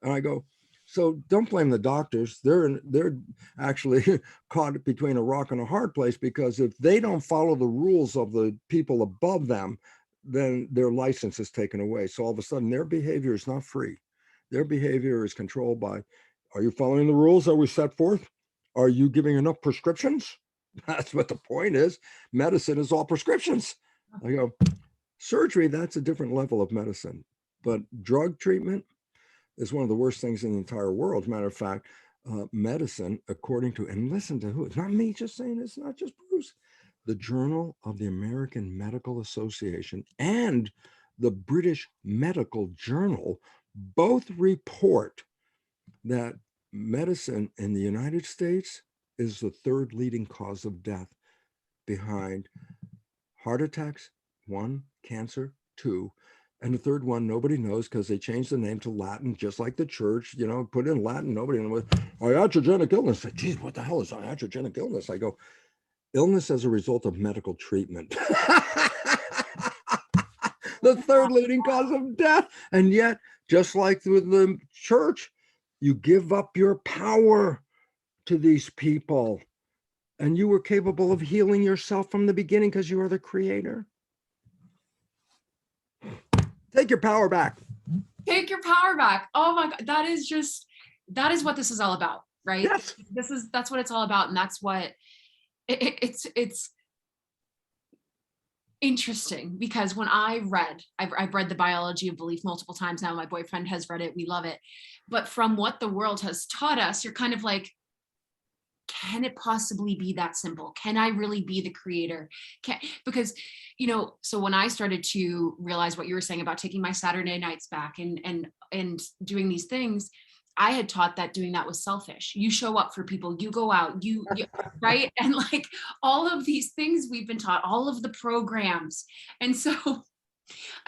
[SPEAKER 2] And I go, so don't blame the doctors. They're actually caught between a rock and a hard place, because if they don't follow the rules of the people above them, then their license is taken away. So all of a sudden their behavior is not free. Their behavior is controlled by, are you following the rules that we set forth? Are you giving enough prescriptions? That's what the point is. Medicine is all prescriptions. I go, surgery, that's a different level of medicine. But drug treatment is one of the worst things in the entire world. As a matter of fact, medicine, according to, and listen to who, it's not me just saying, it's not just Bruce, the Journal of the American Medical Association and the British Medical Journal both report that medicine in the United States is the third leading cause of death, behind heart attacks, 1, cancer, 2, and the third one nobody knows because they changed the name to Latin, just like the church, put in Latin, nobody knows. Iatrogenic illness. Geez, what the hell is iatrogenic illness? I go, illness as a result of medical treatment. The third leading cause of death. And yet, just like with the church, you give up your power to these people. And you were capable of healing yourself from the beginning because you are the creator. Take your power back.
[SPEAKER 1] Take your power back. Oh my God. That is what this is all about, right?
[SPEAKER 2] Yes.
[SPEAKER 1] That's what it's all about. And that's what it's interesting, because when I've read The Biology of Belief multiple times now. My boyfriend has read it. We love it. But from what the world has taught us, you're kind of like, can it possibly be that simple? Can I really be the creator? Because, so when I started to realize what you were saying about taking my Saturday nights back and doing these things, I had taught that doing that was selfish. You show up for people, you go out, you right? And like all of these things we've been taught, all of the programs. And so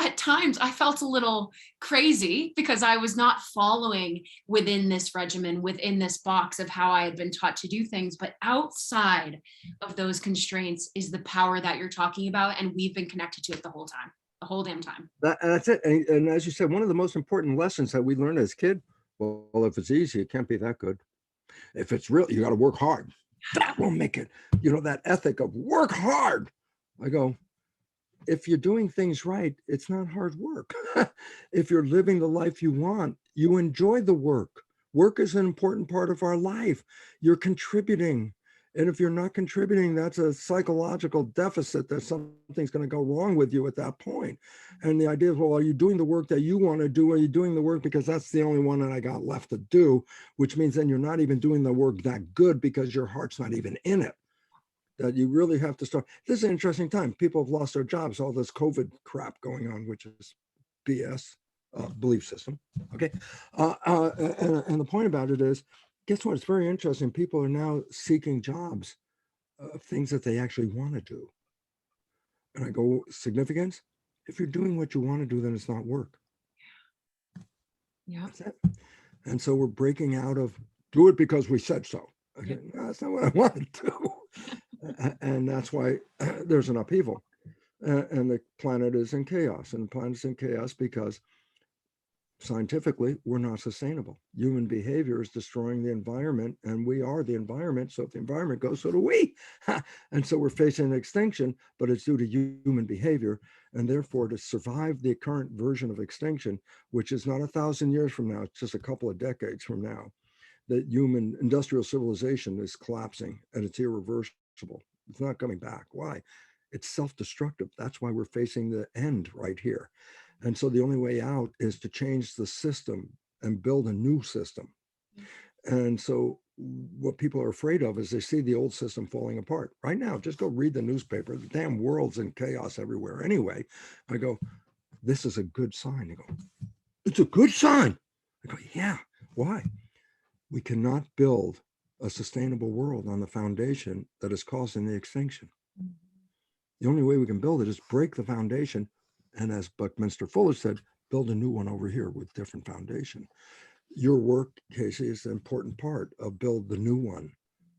[SPEAKER 1] at times I felt a little crazy because I was not following within this regimen, within this box of how I had been taught to do things. But outside of those constraints is the power that you're talking about. And we've been connected to it the whole time, the whole damn time.
[SPEAKER 2] That's it. And as you said, one of the most important lessons that we learned as kids, well, if it's easy, it can't be that good. If it's real, you got to work hard. That will make it, that ethic of work hard. I go, if you're doing things right, it's not hard work. If you're living the life you want, you enjoy the work. Work is an important part of our life. You're contributing. And if you're not contributing, that's a psychological deficit that something's going to go wrong with you at that point. And the idea is, well, are you doing the work that you want to do? Are you doing the work because that's the only one that I got left to do? Which means then you're not even doing the work that good because your heart's not even in it. That you really have to start. This is an interesting time. People have lost their jobs, all this COVID crap going on, which is BS, belief system. Okay. And the point about it is, guess what? It's very interesting. People are now seeking jobs, things that they actually want to do. And I go, significance? If you're doing what you want to do, then it's not work.
[SPEAKER 1] Yeah.
[SPEAKER 2] That's it. And so we're breaking out of do it because we said so. Okay, no, that's not what I want to do. And that's why there's an upheaval. And the planet is in chaos. And the planet's in chaos because scientifically, we're not sustainable. Human behavior is destroying the environment, and we are the environment. So if the environment goes, so do we. And so we're facing extinction, but it's due to human behavior. And therefore, to survive the current version of extinction, which is not 1,000 years from now, it's just a couple of decades from now, that human industrial civilization is collapsing and it's irreversible. It's not coming back. Why? It's self-destructive. That's why we're facing the end right here. And so the only way out is to change the system and build a new system. And so what people are afraid of is they see the old system falling apart. Right now, just go read the newspaper. The damn world's in chaos everywhere anyway. I go, this is a good sign. They go, it's a good sign. I go, yeah. Why? We cannot build a sustainable world on the foundation that is causing the extinction. The only way we can build it is break the foundation. And as Buckminster Fuller said, build a new one over here with different foundation. Your work, Casey, is the important part of build the new one.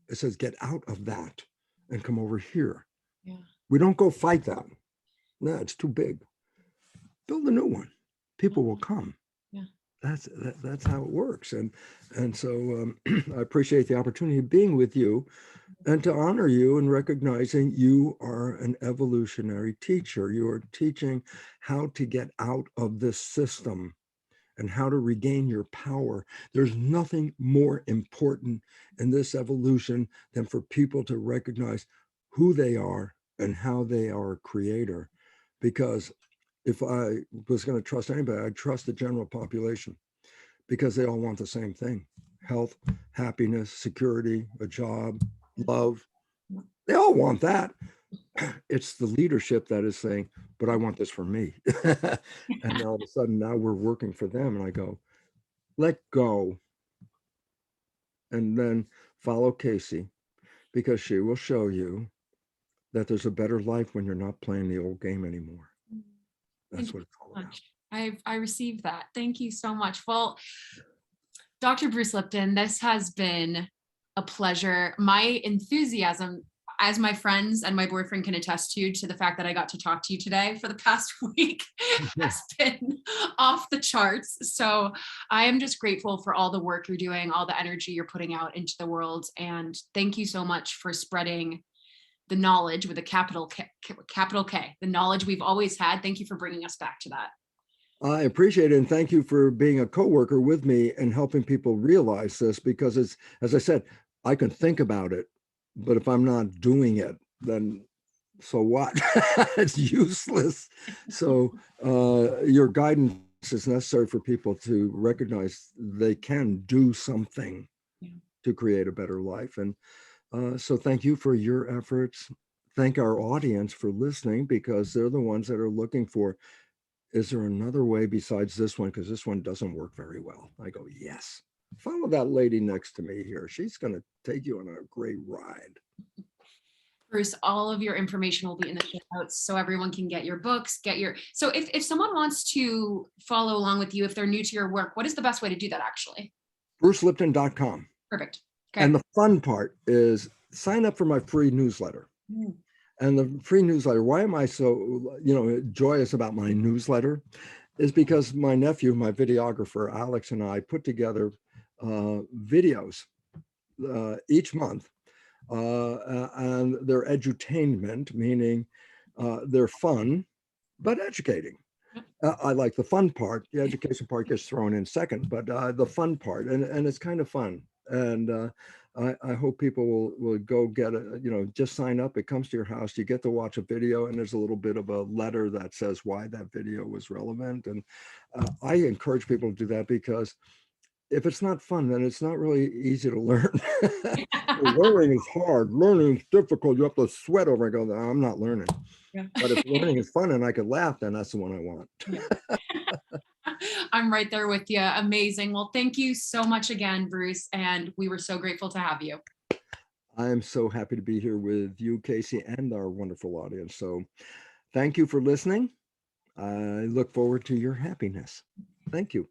[SPEAKER 2] It says, get out of that and come over here.
[SPEAKER 1] Yeah.
[SPEAKER 2] We don't go fight that. No, it's too big. Build a new one. People will come.
[SPEAKER 1] Yeah.
[SPEAKER 2] That's how it works. And so I appreciate the opportunity of being with you and to honor you and recognizing you are an evolutionary teacher. You are teaching how to get out of this system and how to regain your power. There's nothing more important in this evolution than for people to recognize who they are and how they are a creator. Because if I was going to trust anybody, I'd trust the general population because they all want the same thing: health, happiness, security, a job, love. They all want that. It's the leadership that is saying, but I want this for me. And all of a sudden now we're working for them. And I go, let go. And then follow Casey, because she will show you that there's a better life when you're not playing the old game anymore. That's what it's all about.
[SPEAKER 1] I received that. Thank you so much. Well, Dr. Bruce Lipton, this has been a pleasure. My enthusiasm, as my friends and my boyfriend can attest to the fact that I got to talk to you today for the past week has been off the charts. So I am just grateful for all the work you're doing, all the energy you're putting out into the world. And thank you so much for spreading the knowledge with a capital K, the knowledge we've always had. Thank you for bringing us back to that.
[SPEAKER 2] I appreciate it. And thank you for being a coworker with me and helping people realize this, because it's, as I said, I can think about it, but if I'm not doing it, then so what? It's useless. So your guidance is necessary for people to recognize they can do something to create a better life. And so thank you for your efforts. Thank our audience for listening, because they're the ones that are looking for, is there another way besides this one? Because this one doesn't work very well. I go, yes. Follow that lady next to me here. She's going to take you on a great ride.
[SPEAKER 1] Bruce, all of your information will be in the show notes so everyone can get your books, so if someone wants to follow along with you, if they're new to your work, what is the best way to do that actually?
[SPEAKER 2] BruceLipton.com.
[SPEAKER 1] Perfect. Okay.
[SPEAKER 2] And the fun part is sign up for my free newsletter. And the free newsletter, why am I so, joyous about my newsletter, is because my nephew, my videographer, Alex, and I put together videos each month, and they're edutainment, meaning they're fun, but educating. I like the fun part. The education part gets thrown in second, but the fun part, and it's kind of fun. And I hope people will go get it, just sign up. It comes to your house. You get to watch a video, and there's a little bit of a letter that says why that video was relevant. And I encourage people to do that, because if it's not fun, then it's not really easy to learn. Learning is hard. Learning is difficult. You have to sweat over and go, I'm not learning. Yeah. But if learning is fun and I could laugh, then that's the one I want.
[SPEAKER 1] I'm right there with you. Amazing. Well, thank you so much again, Bruce. And we were so grateful to have you.
[SPEAKER 2] I'm so happy to be here with you, Casey, and our wonderful audience. So thank you for listening. I look forward to your happiness. Thank you.